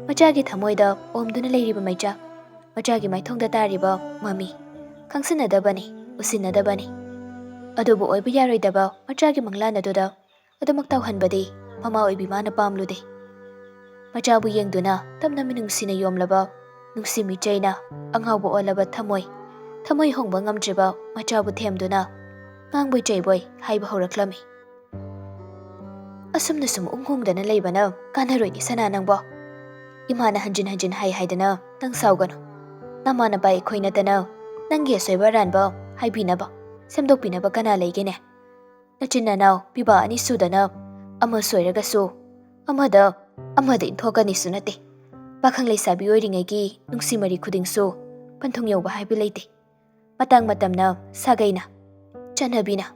ꯃꯆꯥꯒꯤ ꯊꯃꯣꯏꯗ ꯑꯣꯝꯗꯨꯅ ꯂꯩꯔꯤꯕ ꯃꯩꯆꯥꯛ ꯃꯆꯥꯒꯤ ꯃꯥꯏꯊꯣꯡꯗ ꯇꯥꯔꯤꯕ ꯃꯃꯤ ꯈꯪꯁꯤꯟꯅꯗꯕꯅꯤ ꯎꯁꯤꯟꯅꯗꯕꯅꯤ ꯑꯗꯨꯕꯨ ꯑꯣꯏꯕ ꯌꯥꯔꯣꯏꯗꯕ ꯃꯆꯥꯒꯤ ꯃꯪꯂꯥꯟ ꯑꯗꯨꯗ ꯑꯗꯨꯃꯛ ꯇꯧꯍꯟꯕꯗꯤ ꯃꯃꯥ ꯑꯣꯏꯕꯤ ꯃꯥꯅ ꯄꯥꯝꯂꯨꯗꯦ ꯃꯆꯥꯕꯨ ꯌꯦꯡꯗꯨꯅ ꯇꯞꯅ ꯃꯤꯅꯨꯡꯁꯤꯅ ꯌꯣꯝꯂꯕ ꯅꯨꯡꯁꯤ ꯃꯤꯆꯩꯅ ꯑꯉꯥꯎꯕ ꯑꯣꯜꯂꯕ ꯊꯃꯣꯏ ꯍꯣꯡꯕ ꯉꯝꯗ꯭ꯔꯤꯕ ꯃꯆꯥꯕꯨ ꯊꯦꯝꯗꯨꯅ ꯉꯥꯡꯕꯣꯏ ꯆꯩꯕꯣꯏ ꯍꯥꯏꯕ ꯍꯧꯔꯛꯂꯝꯃꯤ ꯑꯁꯨꯝꯅ ꯁꯨꯝ ꯎꯪꯍꯣꯡꯗꯅ ꯂꯩꯕꯅ ꯀꯥꯟꯅꯔꯣꯏꯅꯦ ꯁꯅꯥ ꯅꯪꯕꯣ ꯏꯃꯥꯅ ꯍꯟꯖꯤꯟ ꯍꯟꯖꯤꯟ ꯍꯥꯏꯗꯅ ꯅꯪ ꯁꯥꯎꯒꯅꯨ ꯅꯃꯥꯟꯅꯕ ꯑꯩꯈꯣꯏ ꯅꯠꯇꯅ ꯅꯪꯒꯤ ꯑꯁꯣꯏꯕ ꯑꯔꯥꯟꯕ ꯍꯥꯏꯕꯤꯅꯕ ꯁꯦꯝꯗꯣꯛꯄꯤꯅꯕ ꯀꯅꯥ ꯂꯩꯒꯦꯅꯦ ꯅꯆꯤꯟ ꯅꯅꯥꯎ ꯄꯤꯕꯥ ꯑꯅꯤ ꯁꯨꯗꯅ ꯑꯃ ꯁꯣꯏꯔꯒꯁꯨ ꯑꯃꯗ ꯏꯟꯊꯣꯛꯀꯅꯤꯁꯨ ꯅꯠꯇꯦ ꯄꯥꯈꯪ ꯂꯩꯁꯥꯕꯤ ꯑꯣꯏꯔꯤꯉꯩꯒꯤ ꯅꯨꯡꯁꯤ ꯃꯔꯤ ꯈꯨꯗꯤꯡꯁꯨ ꯄꯟꯊꯨꯡ ꯌꯧꯕ ꯍꯥꯏꯕ ꯂꯩꯇꯦ ꯃꯇꯥꯡ ꯃꯇꯝꯅ ꯁꯥꯒꯩꯅ ꯆꯠꯅꯕꯤꯅ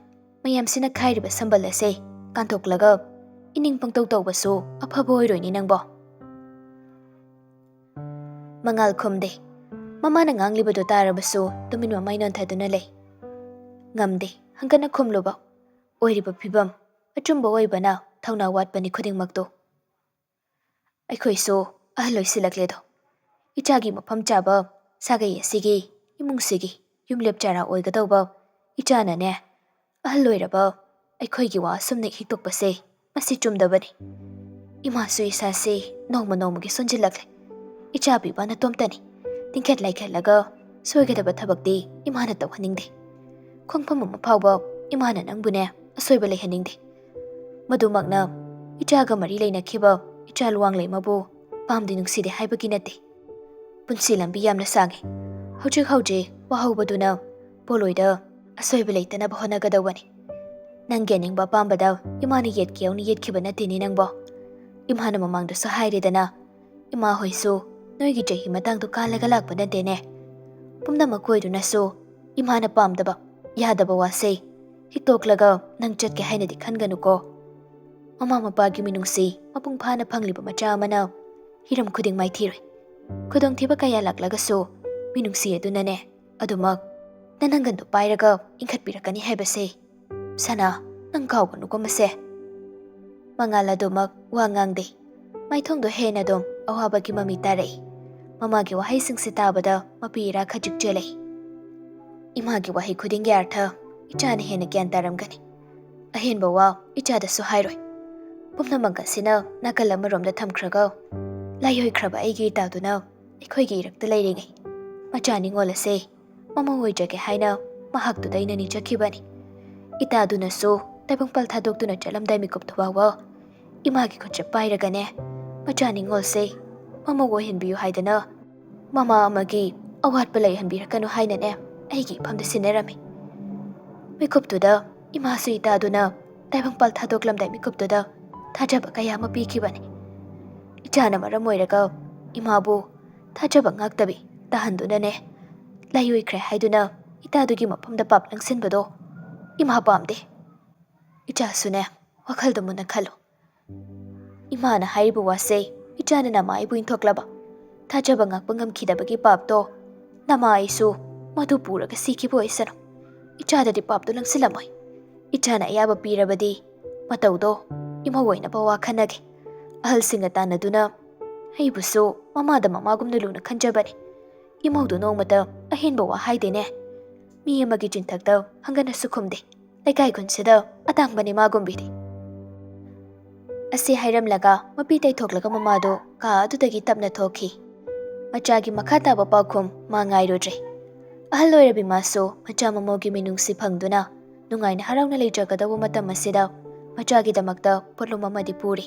ꯃꯌꯥꯝꯁꯤꯅ ꯈꯥꯏꯔꯤꯕ ꯁꯝꯕꯜ ꯑꯁꯦ ꯀꯥꯟꯊꯣꯛꯂꯒ ꯏꯅꯤꯡ ꯄꯪꯇꯧ ꯇꯧꯕꯁꯨ ꯑꯐꯕ ꯑꯣꯏꯔꯣꯏꯅꯤ ꯅꯪꯕꯣ ꯃꯉꯥꯜ ꯈꯨꯝꯗꯦ ꯃꯃꯥꯅ ꯉꯥꯡꯂꯤꯕꯗꯨ ꯇꯥꯔꯕꯁꯨ ꯇꯨꯃꯤꯟ ꯃꯃꯥꯏ ꯅꯣꯟꯊꯗꯨꯅ ꯂꯩ ꯉꯝꯗꯦ ꯍꯪꯒꯠꯅ ꯈꯨꯝꯂꯨꯕ ꯑꯣꯏꯔꯤꯕ ꯐꯤꯕꯝ ꯑꯆꯨꯝꯕ ꯑꯣꯏꯕꯅ ꯊꯧꯅꯥ ꯋꯥꯠꯄꯅꯤ ꯈꯨꯗꯤꯡꯃꯛꯇꯣ ꯑꯩꯈꯣꯏꯁꯨ ꯑꯍꯜ ꯑꯣꯏꯁꯤꯜꯂꯛꯂꯦꯗꯣ ꯏꯆꯥꯒꯤ ꯃꯐꯝ ꯆꯥꯕ ꯁꯥꯒꯩ ꯑꯁꯤꯒꯤ ꯏꯃꯨꯡꯁꯤꯒꯤ ꯌꯨꯝꯂꯦꯞ ꯆꯥꯔꯥ ꯑꯣꯏꯒꯗꯧꯕ ꯏꯆꯥꯅꯅꯦ ꯑꯍꯜ ꯑꯣꯏꯔꯕ ꯑꯩꯈꯣꯏꯒꯤ ꯋꯥ ꯑꯁꯨꯝꯅ ꯍꯤꯛꯇꯣꯛꯄꯁꯦ ꯃꯁꯤ ꯆꯨꯝꯗꯕꯅꯤ ꯏꯃꯥꯁꯨ ꯏꯁꯥꯁꯤ ꯅꯣꯡꯃ ꯅꯣꯡꯃꯒꯤ ꯁꯣꯟꯖꯤꯜꯂꯛꯂꯦ ꯏꯆꯥ ꯄꯤꯕ ꯅꯇꯣꯝꯇꯅꯤ ꯇꯤꯡꯈꯦꯠ ꯂꯩꯈꯦꯠꯂꯒ ꯁꯣꯏꯒꯗꯕ ꯊꯕꯛꯇꯤ ꯏꯃꯥꯅ ꯇꯧꯍꯟꯅꯤꯡꯗꯦ ꯈꯣꯡꯐꯝ ꯑꯃ ꯐꯥꯎꯕ ꯏꯃꯥꯅ ꯅꯪꯕꯨꯅꯦ ꯑꯁꯣꯏꯕ ꯂꯩꯍꯟꯅꯤꯡꯗꯦ ꯃꯗꯨꯃꯛꯅ ꯏꯆꯥꯒ ꯃꯔꯤ ꯂꯩꯅꯈꯤꯕ ꯏꯆꯥ ꯂꯨꯋꯥꯡꯂꯩꯃꯕꯨ ꯄꯥꯝꯗꯦ ꯅꯨꯡꯁꯤꯗꯦ ꯍꯥꯏꯕꯒꯤ ꯅꯠꯇꯦ ꯄꯨꯟꯁꯤ ꯂꯝꯕꯤ ꯌꯥꯝꯅ ꯁꯥꯡꯉꯤ ꯍꯧꯖꯤꯛ ꯋꯥꯍꯧꯕꯗꯨꯅ ꯄꯣꯂꯣꯏꯗ ꯑꯁꯣꯏꯕ ꯂꯩꯇꯅꯕ ꯍꯣꯠꯅꯒꯗꯧꯕꯅꯤ ꯅꯪꯒꯤ ꯑꯅꯤꯡꯕ ꯑꯄꯥꯝꯕꯗ ꯏꯃꯥꯅ ꯌꯦꯠꯀꯦ ꯌꯥꯎꯅ ꯌꯦꯠꯈꯤꯕ ꯅꯠꯇꯦꯅꯤ ꯅꯪꯕꯣ ꯏꯃꯥꯅ ꯃꯃꯥꯡꯗꯁꯨ ꯍꯥꯏꯔꯦꯗꯅ ꯏꯃꯥ ꯍꯣꯏꯁꯨ ꯅꯣꯏꯒꯤ ꯆꯍꯤ ꯃꯇꯥꯡꯗꯣ ꯀꯥꯜꯂꯒ ꯂꯥꯛꯄ ꯅꯠꯇꯦꯅꯦ ꯄꯨꯝꯅꯃꯛ ꯑꯣꯏꯗꯨꯅꯁꯨ ꯏꯃꯥꯅ ꯄꯥꯝꯗꯕ ꯌꯥꯗꯕ ꯋꯥꯁꯦ ꯍꯤꯛꯇꯣꯛꯂꯒ ꯅꯪ ꯆꯠꯀꯦ ꯍꯥꯏꯅꯗꯤ ꯈꯟꯒꯅꯨꯀꯣ꯫ ꯃꯃꯥ ꯃꯄꯥꯒꯤ ꯃꯤꯅꯨꯡꯁꯤ ꯃꯄꯨꯡ ꯐꯥꯅ ꯐꯪꯂꯤꯕ ꯃꯆꯥ ꯑꯃꯅ ꯍꯤꯔꯝ ꯈꯨꯗꯤꯡ ꯃꯥꯏꯊꯤꯔꯣꯏ꯫ ꯈꯨꯗꯣꯡꯊꯤꯕ ꯀꯌꯥ ꯂꯥꯛꯂꯒꯁꯨ ꯃꯤꯅꯨꯡꯁꯤ ꯑꯗꯨꯅꯅꯦ ꯑꯗꯨꯃꯛ ꯅꯅꯪꯒꯟꯗꯣ ꯄꯥꯏꯔꯒ ꯏꯟꯈꯠꯄꯤꯔꯛꯀꯅꯤ ꯍꯥꯏꯕꯁꯦ ꯁꯅꯥ ꯅꯪ ꯀꯥꯎꯒꯅꯨꯀꯣ ꯃꯁꯦ꯫ ꯃꯉꯥꯜ ꯑꯗꯨꯃꯛ ꯋꯥ ꯉꯥꯡꯗꯦ꯫ ꯃꯥꯏꯊꯣꯡꯗꯣ ꯍꯦꯟꯅ ꯑꯗꯨꯝ ꯑꯋꯥꯕꯒꯤ ꯃꯃꯤ ꯇꯥꯔꯛꯏ꯫ ꯃꯃꯥꯒꯤ ꯋꯥꯍꯩꯁꯤꯡꯁꯦ ꯇꯥꯕꯗ ꯃꯄꯤ ꯏꯔꯥ ꯈꯖꯤꯛ ꯆꯦꯜꯂꯛꯏ꯫ ꯏꯃꯥꯒꯤ ꯋꯥꯍꯩ ꯈꯨꯗꯤꯡꯒꯤ ꯑꯥꯔꯊ ꯏꯆꯥꯅ ꯍꯦꯟꯅ ꯒ꯭ꯌꯥꯟ ꯇꯥꯔꯝꯒꯅꯤ꯫ ꯑꯍꯦꯟꯕ ꯋꯥ ꯏꯆꯥꯗꯁꯨ ꯍꯥꯏꯔꯣꯏ꯫ ꯄꯨꯝꯅꯃꯛ ꯑꯁꯤꯅ ꯅꯥꯀꯜ ꯑꯃꯔꯣꯝꯗ ꯊꯝꯈ꯭ꯔꯒ ꯂꯥꯏꯑꯣꯏꯈ꯭ꯔꯕ ꯑꯩꯒꯤ ꯏꯇꯥꯗꯨꯅ ꯑꯩꯈꯣꯏꯒꯤ ꯏꯔꯛꯇ ꯂꯩꯔꯤꯉꯩ ꯃꯆꯥ ꯅꯤꯡꯉꯣꯜ ꯑꯁꯦ ꯃꯃꯧ ꯑꯣꯏꯖꯒꯦ ꯍꯥꯏꯅ ꯃꯍꯥꯛꯇꯨꯗ ꯑꯩꯅ ꯅꯤꯖꯈꯤꯕꯅꯤ꯫ ꯏꯇꯥꯗꯨꯅꯁꯨ ꯇꯥꯏꯕꯪꯄꯥꯜ ꯊꯥꯗꯣꯛꯇꯨꯅ ꯆꯠꯂꯝꯗꯥꯏ ꯃꯤꯀꯨꯞꯇꯨ ꯐꯥꯎꯕ ꯏꯃꯥꯒꯤ ꯈꯨꯠꯁꯦ ꯄꯥꯏꯔꯒꯅꯦ ꯃꯆꯥ ꯅꯤꯡꯉꯣꯜꯁꯦ ꯃꯃꯧ ꯑꯣꯏꯍꯟꯕꯤꯌꯨ ꯍꯥꯏꯗꯅ ꯃꯃꯥ ꯑꯃꯒꯤ ꯑꯋꯥꯠꯄ ꯂꯩꯍꯟꯕꯤꯔꯛꯀꯅꯨ ꯍꯥꯏꯅꯅꯦ ꯑꯩꯒꯤ ꯏꯐꯝꯗ ꯁꯤꯟꯅꯔꯝꯃꯤ꯫ ꯃꯤꯀꯨꯞꯇꯨꯗ ꯏꯃꯥꯁꯨ ꯏꯇꯥꯗꯨꯅ ꯇꯥꯏꯕꯪꯄꯥꯜ ꯊꯥꯗꯣꯛꯂꯝꯗꯥꯏ ꯃꯤꯀꯨꯞꯇꯨꯗ ꯊꯥꯖꯕ ꯀꯌꯥ ꯑꯃ ꯄꯤꯈꯤꯕꯅꯤ꯫ ꯏꯆꯥꯅ ꯃꯔꯝ ꯑꯣꯏꯔꯒ ꯏꯃꯥꯕꯨ ꯊꯥꯖꯕ ꯉꯥꯛꯇꯕꯤ ꯇꯥꯍꯟꯗꯨꯅꯅꯦ ꯂꯥꯏꯑꯣꯏꯈ꯭ꯔꯦ ꯍꯥꯏꯗꯨꯅ ꯏꯇꯥꯗꯨꯒꯤ ꯃꯐꯝꯗ ꯄꯥꯞ ꯂꯪꯁꯤꯟꯕꯗꯣ ꯏꯃꯥ ꯄꯥꯝꯗꯦ꯫ ꯏꯆꯥꯁꯨꯅꯦ ꯋꯥꯈꯜꯗ ꯃꯨꯟꯅ ꯈꯜꯂꯨ꯫ ꯏꯃꯥꯅ ꯍꯥꯏꯔꯤꯕ ꯋꯥꯁꯦ ꯏꯆꯥꯅ ꯅꯃꯥ ꯑꯩꯕꯨ ꯏꯟꯊꯣꯛꯂꯕ ꯊꯥꯖꯕ ꯉꯥꯛꯄ ꯉꯝꯈꯤꯗꯕꯒꯤ ꯄꯥꯞꯇꯣ ꯅꯃꯥ ꯑꯩꯁꯨ ꯃꯗꯨ ꯄꯨꯔꯒ ꯁꯤꯈꯤꯕ ꯑꯣꯏꯁꯅꯨ꯫ ꯏꯆꯥꯗꯗꯤ ꯄꯥꯞꯇꯣ ꯂꯪꯁꯤꯜꯂꯝꯃꯣꯏ꯫ ꯏꯆꯥꯅ ꯑꯌꯥꯕ ꯄꯤꯔꯕꯗꯤ ꯃꯇꯧꯗꯣ ꯏꯃꯧ ꯑꯣꯏꯅꯕ ꯋꯥ ꯈꯟꯅꯒꯦ꯫ ꯑꯍꯜꯁꯤꯡꯅ ꯇꯥꯟꯅꯗꯨꯅ ꯑꯩꯕꯨꯁꯨ ꯃꯃꯥꯗ ꯃꯃꯥꯒꯨꯝꯅ ꯂꯨꯅ ꯈꯟꯖꯕꯅꯤ꯫ ꯏꯃꯧꯗꯣ ꯅꯣꯡꯃꯇ ꯑꯍꯦꯟꯕ ꯋꯥ ꯍꯥꯏꯗꯦꯅꯦ꯫ ꯃꯤ ꯑꯃꯒꯤ ꯆꯤꯟꯊꯛꯇ ꯍꯪꯒꯅꯁꯨ ꯈꯨꯝꯗꯦ꯫ ꯂꯩꯀꯥꯏ ꯈꯨꯟꯁꯤꯗ ꯑꯇꯥꯡꯕꯅꯤ ꯃꯥꯒꯨꯝꯕꯤꯗꯤ꯫ ꯑꯁꯤ ꯍꯥꯏꯔꯝꯂꯒ ꯃꯄꯤ ꯇꯩꯊꯣꯛꯂꯒ ꯃꯃꯥꯗꯣ ꯀꯥ ꯑꯗꯨꯗꯒꯤ ꯇꯞꯅ ꯊꯣꯛꯈꯤ꯫ ꯃꯆꯥꯒꯤ ꯃꯈꯥ ꯇꯥꯕ ꯄꯥꯎꯈꯨꯝ ꯃꯥ ꯉꯥꯏꯔꯨꯗ꯭ꯔꯦ꯫ ꯑꯍꯜ ꯑꯣꯏꯔꯕꯤ ꯃꯥꯁꯨ ꯃꯆꯥ ꯃꯃꯧꯒꯤ ꯃꯤꯅꯨꯡꯁꯤ ꯐꯪꯗꯨꯅ ꯅꯨꯡꯉꯥꯏꯅ ꯍꯔꯥꯎꯅ ꯂꯩꯖꯒꯗꯧꯕ ꯃꯇꯝ ꯑꯁꯤꯗ ꯃꯆꯥꯒꯤꯗꯃꯛꯇ ꯄꯣꯠꯂꯨꯝ ꯑꯃꯗꯤ ꯄꯨꯔꯤ꯫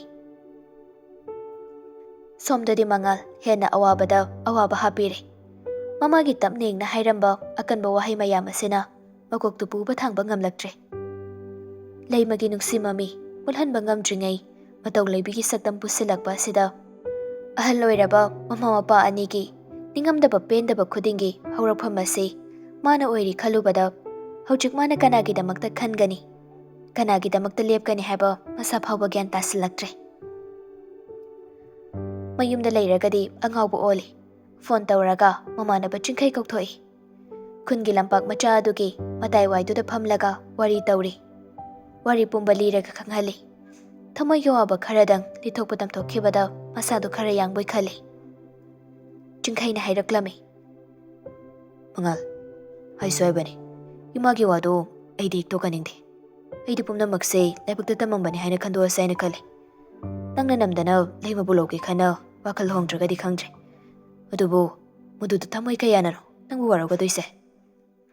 ꯁꯣꯝꯗꯗꯤ ꯃꯉꯥꯜ ꯍꯦꯟꯅ ꯑꯋꯥꯕꯗ ꯑꯋꯥꯕ ꯍꯥꯞꯄꯤꯔꯦ꯫ ꯃꯃꯥꯒꯤ ꯇꯞꯅ ꯏꯪꯅ ꯍꯥꯏꯔꯝꯕ ꯑꯀꯟꯕ ꯋꯥꯍꯩ ꯃꯌꯥꯝ ꯑꯁꯤꯅ ꯃꯀꯣꯛꯇꯨ ꯄꯨꯕ ꯊꯥꯡꯕ ꯉꯝꯂꯛꯇ꯭ꯔꯦ꯫ ꯂꯩꯃꯒꯤ ꯅꯨꯡꯁꯤ ꯃꯃꯤ ꯃꯨꯠꯍꯟꯕ ꯉꯝꯗ꯭ꯔꯤꯉꯩ ꯃꯇꯧ ꯂꯩꯕꯤꯒꯤ ꯁꯛꯇꯝ ꯄꯨꯁꯤꯜꯂꯛꯄ ꯑꯁꯤꯗ ꯑꯍꯜ ꯑꯣꯏꯔꯕ ꯃꯃꯥ ꯃꯄꯥ ꯑꯅꯤꯒꯤ ꯅꯤꯡꯉꯝꯗꯕ ꯄꯦꯟꯗꯕ ꯈꯨꯗꯤꯡꯒꯤ ꯍꯧꯔꯛꯐꯝ ꯑꯁꯤ ꯃꯥꯅ ꯑꯣꯏꯔꯤ ꯈꯜꯂꯨꯕꯗ ꯍꯧꯖꯤꯛ ꯃꯥꯅ ꯀꯅꯥꯒꯤꯗꯃꯛꯇ ꯈꯟꯒꯅꯤ ꯀꯅꯥꯒꯤꯗꯃꯛꯇ ꯂꯦꯞꯀꯅꯤ ꯍꯥꯏꯕ ꯃꯁꯥ ꯐꯥꯎꯕ ꯒ꯭ꯌꯥꯟ ꯇꯥꯁꯤꯜꯂꯛꯇ꯭ꯔꯦ꯫ ꯃꯌꯨꯝꯗ ꯂꯩꯔꯒꯗꯤ ꯑꯉꯥꯎꯕ ꯑꯣꯜꯂꯤ꯫ ꯐꯣꯟ ꯇꯧꯔꯒ ꯃꯃꯥꯟꯅꯕ ꯆꯤꯡꯈꯩ ꯀꯧꯊꯣꯛꯏ꯫ ꯈꯨꯟꯒꯤ ꯂꯝꯄꯥꯛ ꯃꯆꯥ ꯑꯗꯨꯒꯤ ꯃꯇꯥꯏ ꯋꯥꯏꯗꯨꯗ ꯐꯝꯂꯒ ꯋꯥꯔꯤ ꯇꯧꯔꯤ꯫ ꯋꯥꯔꯤ ꯄꯨꯝꯕ ꯂꯤꯔꯒ ꯈꯪꯍꯜꯂꯤ꯫ ꯊꯃꯣꯏꯒꯤ ꯑꯋꯥꯕ ꯈꯔꯗꯪ ꯂꯤꯊꯣꯛꯄ ꯇꯝꯊꯣꯛꯈꯤꯕꯗ ꯃꯁꯥꯗꯣ ꯈꯔ ꯌꯥꯡꯕꯣꯏ ꯈꯜꯂꯤ꯫ ꯆꯤꯡꯈꯩꯅ ꯍꯥꯏꯔꯛꯂꯝꯃꯤ꯫ ꯃꯉꯥꯜ ꯍꯥꯏꯁꯨ ꯍꯥꯏꯕꯅꯤ ꯏꯃꯥꯒꯤ ꯋꯥꯗꯣ ꯑꯩꯗꯤ ꯇꯣꯛꯍꯟꯅꯤꯡꯗꯦ꯫ ꯑꯩꯗꯤ ꯄꯨꯝꯅꯃꯛꯁꯦ ꯂꯥꯏꯕꯛꯇ ꯇꯝꯃꯝꯕꯅꯤ ꯍꯥꯏꯅ ꯈꯟꯗꯣꯛꯑꯁꯦ ꯍꯥꯏꯅ ꯈꯜꯂꯤ꯫ ꯅꯪꯅ ꯅꯝꯗꯅ ꯂꯩꯃꯕꯨ ꯂꯧꯒꯦ ꯈꯟꯅ ꯋꯥꯈꯜ ꯍꯣꯡꯗ꯭ꯔꯒꯗꯤ ꯈꯪꯗ꯭ꯔꯦ꯫ ꯑꯗꯨꯕꯨ ꯃꯗꯨꯗ ꯊꯃꯣꯏ ꯀꯌꯥꯅꯔꯣ ꯅꯪꯕꯨ ꯋꯥꯔꯧꯒꯗꯣꯏꯁꯦ꯫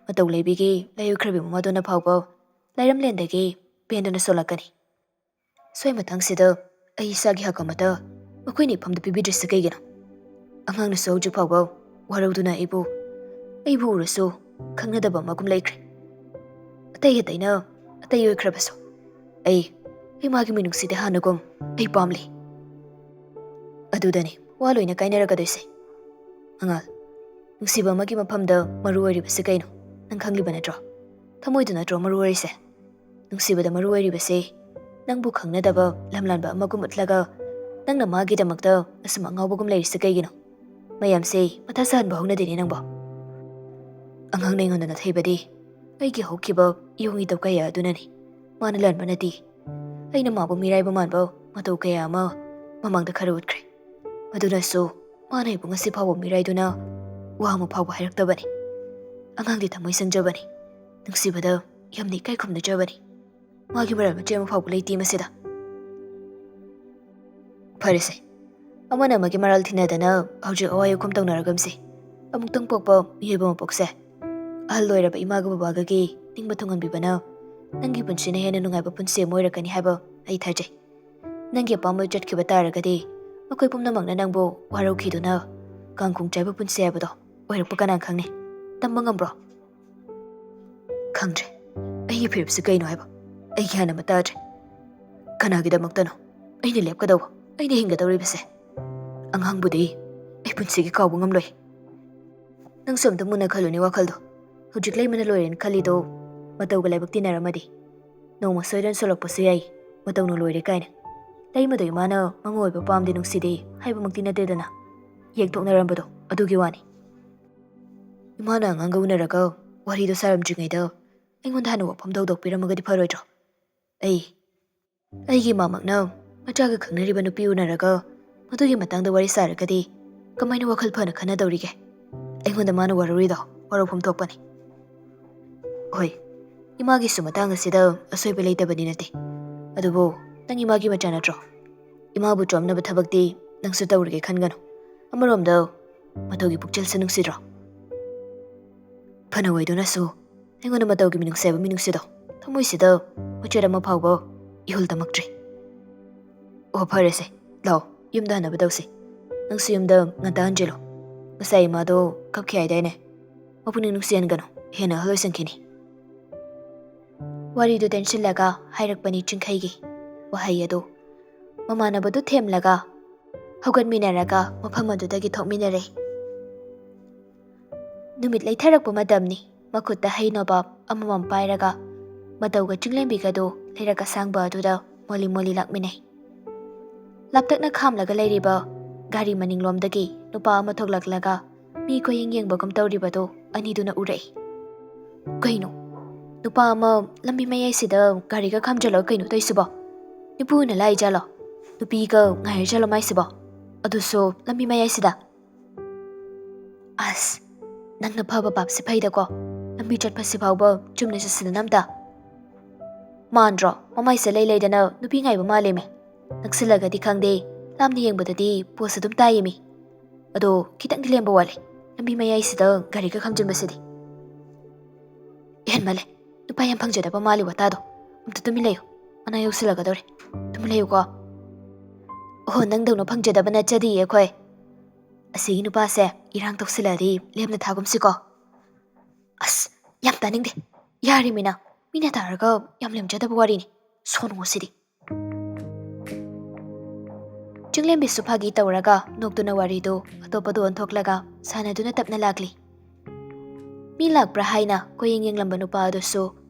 ꯃꯇꯧ ꯂꯩꯕꯤꯒꯤ ꯂꯥꯏꯑꯣꯏꯈ꯭ꯔꯕꯤ ꯃꯃꯥꯗꯨꯅ ꯐꯥꯎꯕ ꯂꯥꯏꯔꯝꯂꯦꯟꯗꯒꯤ ꯄꯦꯟꯗꯨꯅ ꯁꯣꯜꯂꯛꯀꯅꯤ꯫ ꯁꯣꯏ ꯃꯊꯪꯁꯤꯗ ꯑꯩ ꯏꯁꯥꯒꯤ ꯍꯛ ꯑꯃꯇ ꯃꯈꯣꯏꯅ ꯏꯐꯝꯗ ꯄꯤꯕꯤꯗ꯭ꯔꯤꯁꯤ ꯀꯩꯒꯤꯅꯣ? ꯑꯉꯥꯡꯅꯁꯨ ꯍꯧꯖꯤꯛ ꯐꯥꯎꯕ ꯋꯥꯔꯧꯗꯨꯅ ꯑꯩꯕꯨ ꯎꯔꯁꯨ ꯈꯪꯅꯗꯕ ꯑꯃꯒꯨꯝ ꯂꯩꯈ꯭ꯔꯦ꯫ ꯑꯇꯩꯅ ꯑꯇꯩ ꯑꯣꯏꯈ꯭ꯔꯕꯁꯨ ꯑꯩ ꯏꯃꯥꯒꯤ ꯃꯤꯅꯨꯡꯁꯤꯗ ꯍꯥꯟꯅꯒꯨꯝ ꯑꯩ ꯄꯥꯝꯂꯤ꯫ ꯑꯗꯨꯗꯅꯤ ꯋꯥ ꯂꯣꯏꯅ ꯀꯥꯏꯅꯔꯛꯀꯗꯣꯏꯁꯦ꯫ ꯃꯉꯥꯜ ꯅꯨꯡꯁꯤꯕ ꯑꯃꯒꯤ ꯃꯐꯝꯗ ꯃꯔꯨ ꯑꯣꯏꯔꯤꯕꯁꯤ ꯀꯩꯅꯣ ꯅꯪ ꯈꯪꯂꯤꯕ ꯅꯠꯇ꯭ꯔꯣ? ꯊꯃꯣꯏꯗꯨ ꯅꯠꯇ꯭ꯔꯣ ꯃꯔꯨ ꯑꯣꯏꯔꯤꯁꯦ? ꯅꯨꯡꯁꯤꯕꯗ ꯃꯔꯨ ꯑꯣꯏꯔꯤꯕꯁꯦ ꯅꯪꯕꯨ ꯈꯪꯅꯗꯕ ꯂꯝꯂꯥꯟꯕ ꯑꯃꯒꯨꯝ ꯎꯠꯂꯒ ꯅꯪꯅ ꯃꯥꯒꯤꯗꯃꯛꯇ ꯑꯁꯨꯝ ꯑꯉꯥꯎꯕꯒꯨꯝ ꯂꯩꯔꯤꯁꯤ ꯀꯩꯒꯤꯅꯣ? ꯃꯌꯥꯝꯁꯦ ꯃꯊꯥ ꯁꯥꯍꯟꯕ ꯍꯧꯅꯗꯦꯅꯦ ꯅꯪꯕꯣ꯫ ꯑꯉꯥꯡꯅ ꯑꯩꯉꯣꯟꯗ ꯅꯊꯩꯕꯗꯤ ꯑꯩꯒꯤ ꯍꯧꯈꯤꯕ ꯏꯌꯣꯡ ꯏꯇꯧ ꯀꯌꯥ ꯑꯗꯨꯅꯅꯤ꯫ ꯃꯥꯅ ꯂꯥꯟꯕ ꯅꯠꯇꯦ꯫ ꯑꯩꯅ ꯃꯥꯕꯨ ꯃꯤꯔꯥꯏꯕ ꯃꯥꯟꯕ ꯃꯇꯧ ꯀꯌꯥ ꯑꯃ ꯃꯃꯥꯡꯗ ꯈꯔ ꯎꯠꯈ꯭ꯔꯦ꯫ ꯑꯗꯨꯅꯁꯨ ꯃꯥꯅ ꯑꯩꯕꯨ ꯉꯁꯤ ꯐꯥꯎꯕ ꯃꯤꯔꯥꯏꯗꯨꯅ ꯋꯥ ꯑꯃ ꯐꯥꯎꯕ ꯍꯥꯏꯔꯛꯇꯕꯅꯤ꯫ ꯑꯉꯥꯡꯗꯤ ꯊꯃꯣꯏ ꯁꯦꯡꯖꯕꯅꯤ꯫ ꯅꯨꯡꯁꯤꯕꯗ ꯌꯥꯝꯅ ꯏꯀꯥꯏ ꯈꯨꯝꯅꯖꯕꯅꯤ꯫ ꯃꯥꯒꯤ ꯃꯔꯜ ꯃꯆꯦ ꯑꯃ ꯐꯥꯎꯕ ꯂꯩꯇꯦ ꯃꯁꯤꯗ꯫ ꯐꯔꯦꯁꯦ ꯑꯃꯅ ꯑꯃꯒꯤ ꯃꯔꯥꯜ ꯊꯤꯅꯗꯅ ꯍꯧꯖꯤꯛ ꯑꯋꯥ ꯑꯈꯨꯝ ꯇꯧꯅꯔꯒꯨꯝꯁꯤ꯫ ꯑꯃꯨꯛꯇꯪ ꯄꯣꯛꯄ ꯃꯤꯑꯣꯏꯕ ꯃꯄꯣꯛꯁꯦ ꯑꯍꯜ ꯑꯣꯏꯔꯕ ꯏꯃꯥꯒ ꯕꯕꯥꯒꯒꯤ ꯅꯤꯡꯕ ꯊꯨꯡꯍꯟꯕꯤꯕꯅ ꯅꯪꯒꯤ ꯄꯨꯟꯁꯤꯅ ꯍꯦꯟꯅ ꯅꯨꯡꯉꯥꯏꯕ ꯄꯨꯟꯁꯤ ꯑꯃ ꯑꯣꯏꯔꯛꯀꯅꯤ ꯍꯥꯏꯕ ꯑꯩ ꯊꯥꯖꯩ꯫ ꯅꯪꯒꯤ ꯑꯄꯥꯝꯕ ꯆꯠꯈꯤꯕ ꯇꯥꯔꯒꯗꯤ ꯃꯈꯣꯏ ꯄꯨꯝꯅꯃꯛꯅ ꯅꯪꯕꯨ ꯋꯥꯔꯧꯈꯤꯗꯨꯅ ꯀꯥꯡꯈꯣꯡ ꯆꯥꯏꯕ ꯄꯨꯟꯁꯤ ꯍꯥꯏꯕꯗꯣ ꯑꯣꯏꯔꯛꯄ ꯀꯅꯥ ꯈꯪꯅꯤ? ꯇꯝꯕ ꯉꯝꯕ꯭ꯔꯣ? ꯈꯪꯗ꯭ꯔꯦ ꯑꯩꯒꯤ ꯐꯤꯔꯦꯞꯁꯤ ꯀꯩꯅꯣ ꯍꯥꯏꯕ ꯑꯩ ꯒ꯭ꯌꯥꯟ ꯑꯃ ꯇꯥꯗ꯭ꯔꯦ꯫ ꯀꯅꯥꯒꯤꯗꯃꯛꯇꯅꯣ ꯑꯩꯅ ꯂꯦꯞꯀꯗꯧꯕ ꯑꯩꯅ ꯍꯤꯡꯒꯗꯧꯔꯤꯕꯁꯦ? ꯑꯉꯥꯡꯕꯨꯗꯤ ꯑꯩ ꯄꯨꯟꯁꯤꯒꯤ ꯀꯥꯎꯕ ꯉꯝꯂꯣꯏ꯫ ꯅꯪꯁꯨ ꯑꯝꯇ ꯃꯨꯟꯅ ꯈꯜꯂꯨꯅꯦ ꯋꯥꯈꯜꯗꯣ. ꯍꯧꯖꯤꯛ ꯂꯩꯃꯅ ꯂꯣꯏꯔꯦꯅ ꯈꯜꯂꯤꯗꯣ ꯃꯇꯧꯒ ꯂꯥꯏꯕꯛ ꯇꯤꯟꯅꯔꯝꯃꯗꯤ ꯅꯣꯡꯃ ꯁꯣꯏꯗꯅ ꯁꯣꯜꯂꯛꯄꯁꯨ ꯌꯥꯏ ꯃꯇꯧꯅ ꯂꯣꯏꯔꯦ ꯀꯥꯏꯅ. ꯂꯩꯃꯗꯣ ꯏꯃꯥꯅ ꯃꯉꯨ ꯑꯣꯏꯕ ꯄꯥꯝꯗꯦ ꯅꯨꯡꯁꯤꯗꯦ ꯍꯥꯏꯕꯃꯛꯇꯤ ꯅꯠꯇꯦꯗꯅ. ꯌꯦꯛꯊꯣꯛꯅꯔꯝꯕꯗꯣ ꯑꯗꯨꯒꯤ ꯋꯥꯅꯤ. ꯏꯃꯥꯅ ꯑꯉꯥꯡꯒ ꯎꯅꯔꯒ ꯋꯥꯔꯤꯗꯣ ꯁꯥꯔꯝꯗ꯭ꯔꯤꯉꯩꯗ ꯑꯩꯉꯣꯟꯗ ꯍꯥꯟꯅ ꯋꯥꯐꯝ ꯊꯧꯗꯣꯛꯄꯤꯔꯝꯃꯒꯗꯤ ꯐꯔꯣꯏꯗ꯭ꯔꯣ? ꯑꯩꯒꯤ ꯏꯃꯥꯃꯛꯅ ꯃꯆꯥꯒ ꯈꯪꯅꯔꯤꯕ ꯅꯨꯄꯤ ꯎꯅꯔꯒ ꯃꯗꯨꯒꯤ ꯃꯇꯥꯡꯗ ꯋꯥꯔꯤ ꯁꯥꯔꯒꯗꯤ ꯀꯃꯥꯏꯅ ꯋꯥꯈꯜ ꯐꯅ ꯈꯟꯅꯗꯧꯔꯤꯒꯦ? ꯑꯩꯉꯣꯟꯗ ꯃꯥꯅ ꯋꯥꯔꯧꯔꯤꯗꯣ ꯋꯥꯔꯧꯐꯝ ꯊꯣꯛꯄꯅꯤ. ꯍꯣꯏ, ꯏꯃꯥꯒꯤꯁꯨ ꯃꯇꯥꯡ ꯑꯁꯤꯗ ꯑꯁꯣꯏꯕ ꯂꯩꯇꯕꯗꯤ ꯅꯠꯇꯦ. ꯑꯗꯨꯕꯨ ꯅꯪ ꯏꯃꯥꯒꯤ ꯃꯆꯥ ꯅꯠꯇ꯭ꯔꯣ? ꯏꯃꯥꯕꯨ ꯆꯣꯞꯅꯕ ꯊꯕꯛꯇꯤ ꯅꯪꯁꯨ ꯇꯧꯔꯒꯦ ꯈꯟꯒꯅꯨ. ꯑꯃꯔꯣꯝꯗ ꯃꯇꯧꯒꯤ ꯄꯨꯛꯆꯦꯜꯁꯨ ꯅꯨꯡꯁꯤꯗ꯭ꯔꯣ? ꯐꯅ ꯑꯣꯏꯗꯨꯅꯁꯨ ꯑꯩꯉꯣꯟꯗ ꯃꯇꯧꯒꯤ ꯃꯤꯅꯨꯡꯁꯤ ꯍꯥꯏꯕ ꯃꯤꯅꯨꯡꯁꯤꯗꯣ ꯊꯃꯣꯏꯁꯤꯗ ꯃꯆꯦꯠ ꯑꯃ ꯐꯥꯎꯕ ꯏꯍꯨꯜ ꯇꯝꯃꯛꯇ꯭ꯔꯤ. ꯑꯣ ꯐꯔꯦꯁꯦ, ꯂꯥꯛꯑꯣ ꯌꯨꯝꯗ ꯍꯟꯅꯕ ꯇꯧꯁꯤ. ꯅꯪꯁꯨ ꯌꯨꯝꯗ ꯉꯟꯇꯥ ꯍꯟꯖꯤꯜꯂꯣ. ꯉꯁꯥꯏ ꯏꯃꯥꯗꯣ ꯀꯞꯈꯤ ꯍꯥꯏꯗꯥꯏꯅꯦ? ꯃꯄꯨꯛꯅꯤꯡ ꯅꯨꯡꯁꯤꯍꯟꯒꯅꯨ, ꯍꯦꯟꯅ ꯑꯍꯜ ꯑꯣꯏꯁꯟꯈꯤꯅꯤ. ꯋꯥꯔꯤꯗꯨ ꯇꯦꯟꯁꯤꯜꯂꯒ ꯍꯥꯏꯔꯛꯄꯅꯤ ꯆꯤꯡꯈꯩꯒꯤ ꯋꯥꯍꯩ ꯑꯗꯨ. ꯃꯃꯥꯟꯅꯕꯗꯨ ꯊꯦꯝꯂꯒ ꯍꯧꯒꯠꯃꯤꯟꯅꯔꯒ ꯃꯐꯝ ꯑꯗꯨꯗꯒꯤ ꯊꯣꯛꯃꯤꯟꯅꯔꯦ. ꯅꯨꯃꯤꯠ ꯂꯩꯊꯔꯛꯄ ꯃꯇꯝꯅꯤ. ꯃꯈꯨꯠꯇ ꯍꯩ ꯅꯣꯕꯥꯞ ꯑꯃꯃꯝ ꯄꯥꯏꯔꯒ ꯃꯇꯧꯒ ꯆꯤꯡꯂꯦꯝꯕꯤꯒꯗꯨ ꯂꯩꯔꯛ ꯑꯁꯥꯡꯕ ꯑꯗꯨꯗ ꯃꯣꯂꯤ ꯃꯣꯂꯤ ꯂꯥꯛꯃꯤꯟꯅꯩ. ꯂꯥꯞꯇꯛꯅ ꯈꯥꯝꯂꯒ ꯂꯩꯔꯤꯕ ꯒꯥꯔꯤ ꯃꯅꯤꯡꯂꯣꯝꯗꯒꯤ ꯅꯨꯄꯥ ꯑꯃ ꯊꯣꯛꯂꯛꯂꯒ ꯃꯤ ꯈꯨꯌꯦꯡ ꯌꯦꯡꯕꯒꯨꯝ ꯇꯧꯔꯤꯕꯗꯨ ꯑꯅꯤꯗꯨꯅ ꯎꯔꯛꯏ. ꯀꯩꯅꯣ? ꯅꯨꯄꯥ ꯑꯃ ꯂꯝꯕꯤ ꯃꯌꯥꯏꯁꯤꯗ ꯒꯥꯔꯤꯒ ꯈꯥꯝꯖꯜꯂꯒ ꯀꯩꯅꯣ ꯇꯧꯏꯁꯤꯕꯣ? ꯅꯨꯄꯨꯅ ꯂꯥꯛꯏꯖꯥꯠꯂꯣ? ꯅꯨꯄꯤꯒ ꯉꯥꯏꯔꯖꯥꯠꯂꯣ ꯃꯥꯏꯁꯤꯕꯣ? ꯑꯗꯨꯁꯨ ꯂꯝꯕꯤ ꯃꯌꯥꯏꯁꯤꯗ? ꯑꯁ, ꯅꯪꯅ ꯐꯕ ꯄꯥꯞꯁꯤ ꯐꯩꯗꯀꯣ. ꯂꯝꯕꯤ ꯆꯠꯄꯁꯤ ꯐꯥꯎꯕ ꯆꯨꯝꯅ ꯆꯠꯁꯤꯗꯅ ꯑꯝꯇ. ꯃꯥꯟꯗ꯭ꯔꯣ? ꯃꯃꯥꯏꯁꯦ ꯂꯩ ꯂꯩꯗꯅ ꯅꯨꯄꯤ ꯉꯥꯏꯕ ꯃꯥꯜꯂꯦꯃꯤ. ꯅꯛꯁꯤꯜꯂꯒꯗꯤ ꯈꯪꯗꯦ, ꯂꯥꯞꯅ ꯌꯦꯡꯕꯗꯗꯤ ꯄꯣꯁ ꯑꯗꯨꯝ ꯇꯥꯏꯌꯦꯃꯤ. ꯑꯗꯣ ꯈꯤꯇꯪꯗꯤ ꯂꯦꯝꯕ ꯋꯥꯠꯂꯤ ꯂꯝꯕꯤ ꯃꯌꯥꯏꯁꯤꯗ ꯒꯥꯔꯤꯒ ꯈꯥꯝꯖꯤꯟꯕꯁꯤꯗꯤ. ꯍꯦꯟꯃꯜꯂꯦ. ꯅꯨꯄꯥ ꯌꯥꯝ ꯐꯪꯖꯗꯕ ꯃꯥꯜꯂꯤ ꯋꯥꯇꯥꯗꯣ. ꯑꯝꯇ ꯇꯨꯃꯤꯟ ꯂꯩꯌꯨ, ꯃꯅꯥ ꯌꯧꯁꯤꯜꯂꯛꯀꯗꯧꯔꯦ. ꯇꯨꯃꯤꯟ ꯂꯩꯌꯨꯀꯣ. ꯑꯣꯍꯣ, ꯅꯪꯗꯧꯅ ꯐꯪꯖꯗꯕ ꯅꯠꯆꯗꯤꯌꯦ ꯑꯩꯈꯣꯏ. ꯑꯁꯤꯒꯤ ꯅꯨꯄꯥꯁꯦ ꯏꯔꯥꯡ ꯇꯧꯁꯤꯜꯂꯛꯑꯗꯤ ꯂꯦꯝꯅ ꯊꯥꯒꯨꯝꯁꯤꯀꯣ. ꯑꯁ, ꯌꯥꯝ ꯇꯥꯅꯤꯡꯗꯦ. ꯌꯥꯔꯤꯃꯤꯅ, ꯃꯤꯅ ꯇꯥꯔꯒ ꯌꯥꯝ ꯂꯦꯝꯖꯗꯕ ꯋꯥꯔꯤꯅꯤ. ꯁꯣꯅꯣ ꯁꯤꯗꯤ. ꯆꯤꯡꯂꯦꯝꯕꯤꯁꯨ ꯐꯥꯒꯤ ꯇꯧꯔꯒ ꯅꯣꯛꯇꯨꯅ ꯋꯥꯔꯤꯗꯨ ꯑꯇꯣꯞꯄꯗ ꯑꯣꯟꯊꯣꯛꯂꯒ ꯁꯥꯟꯅꯗꯨꯅ ꯇꯞꯅ ꯂꯥꯛꯂꯤ. ꯃꯤ ꯂꯥꯛꯄ꯭ꯔꯥ ꯍꯥꯏꯅ ꯀꯣꯌꯦꯡ ꯌꯦꯡꯂꯝꯕ ꯅꯨꯄꯥ ꯑꯗꯨꯁꯨ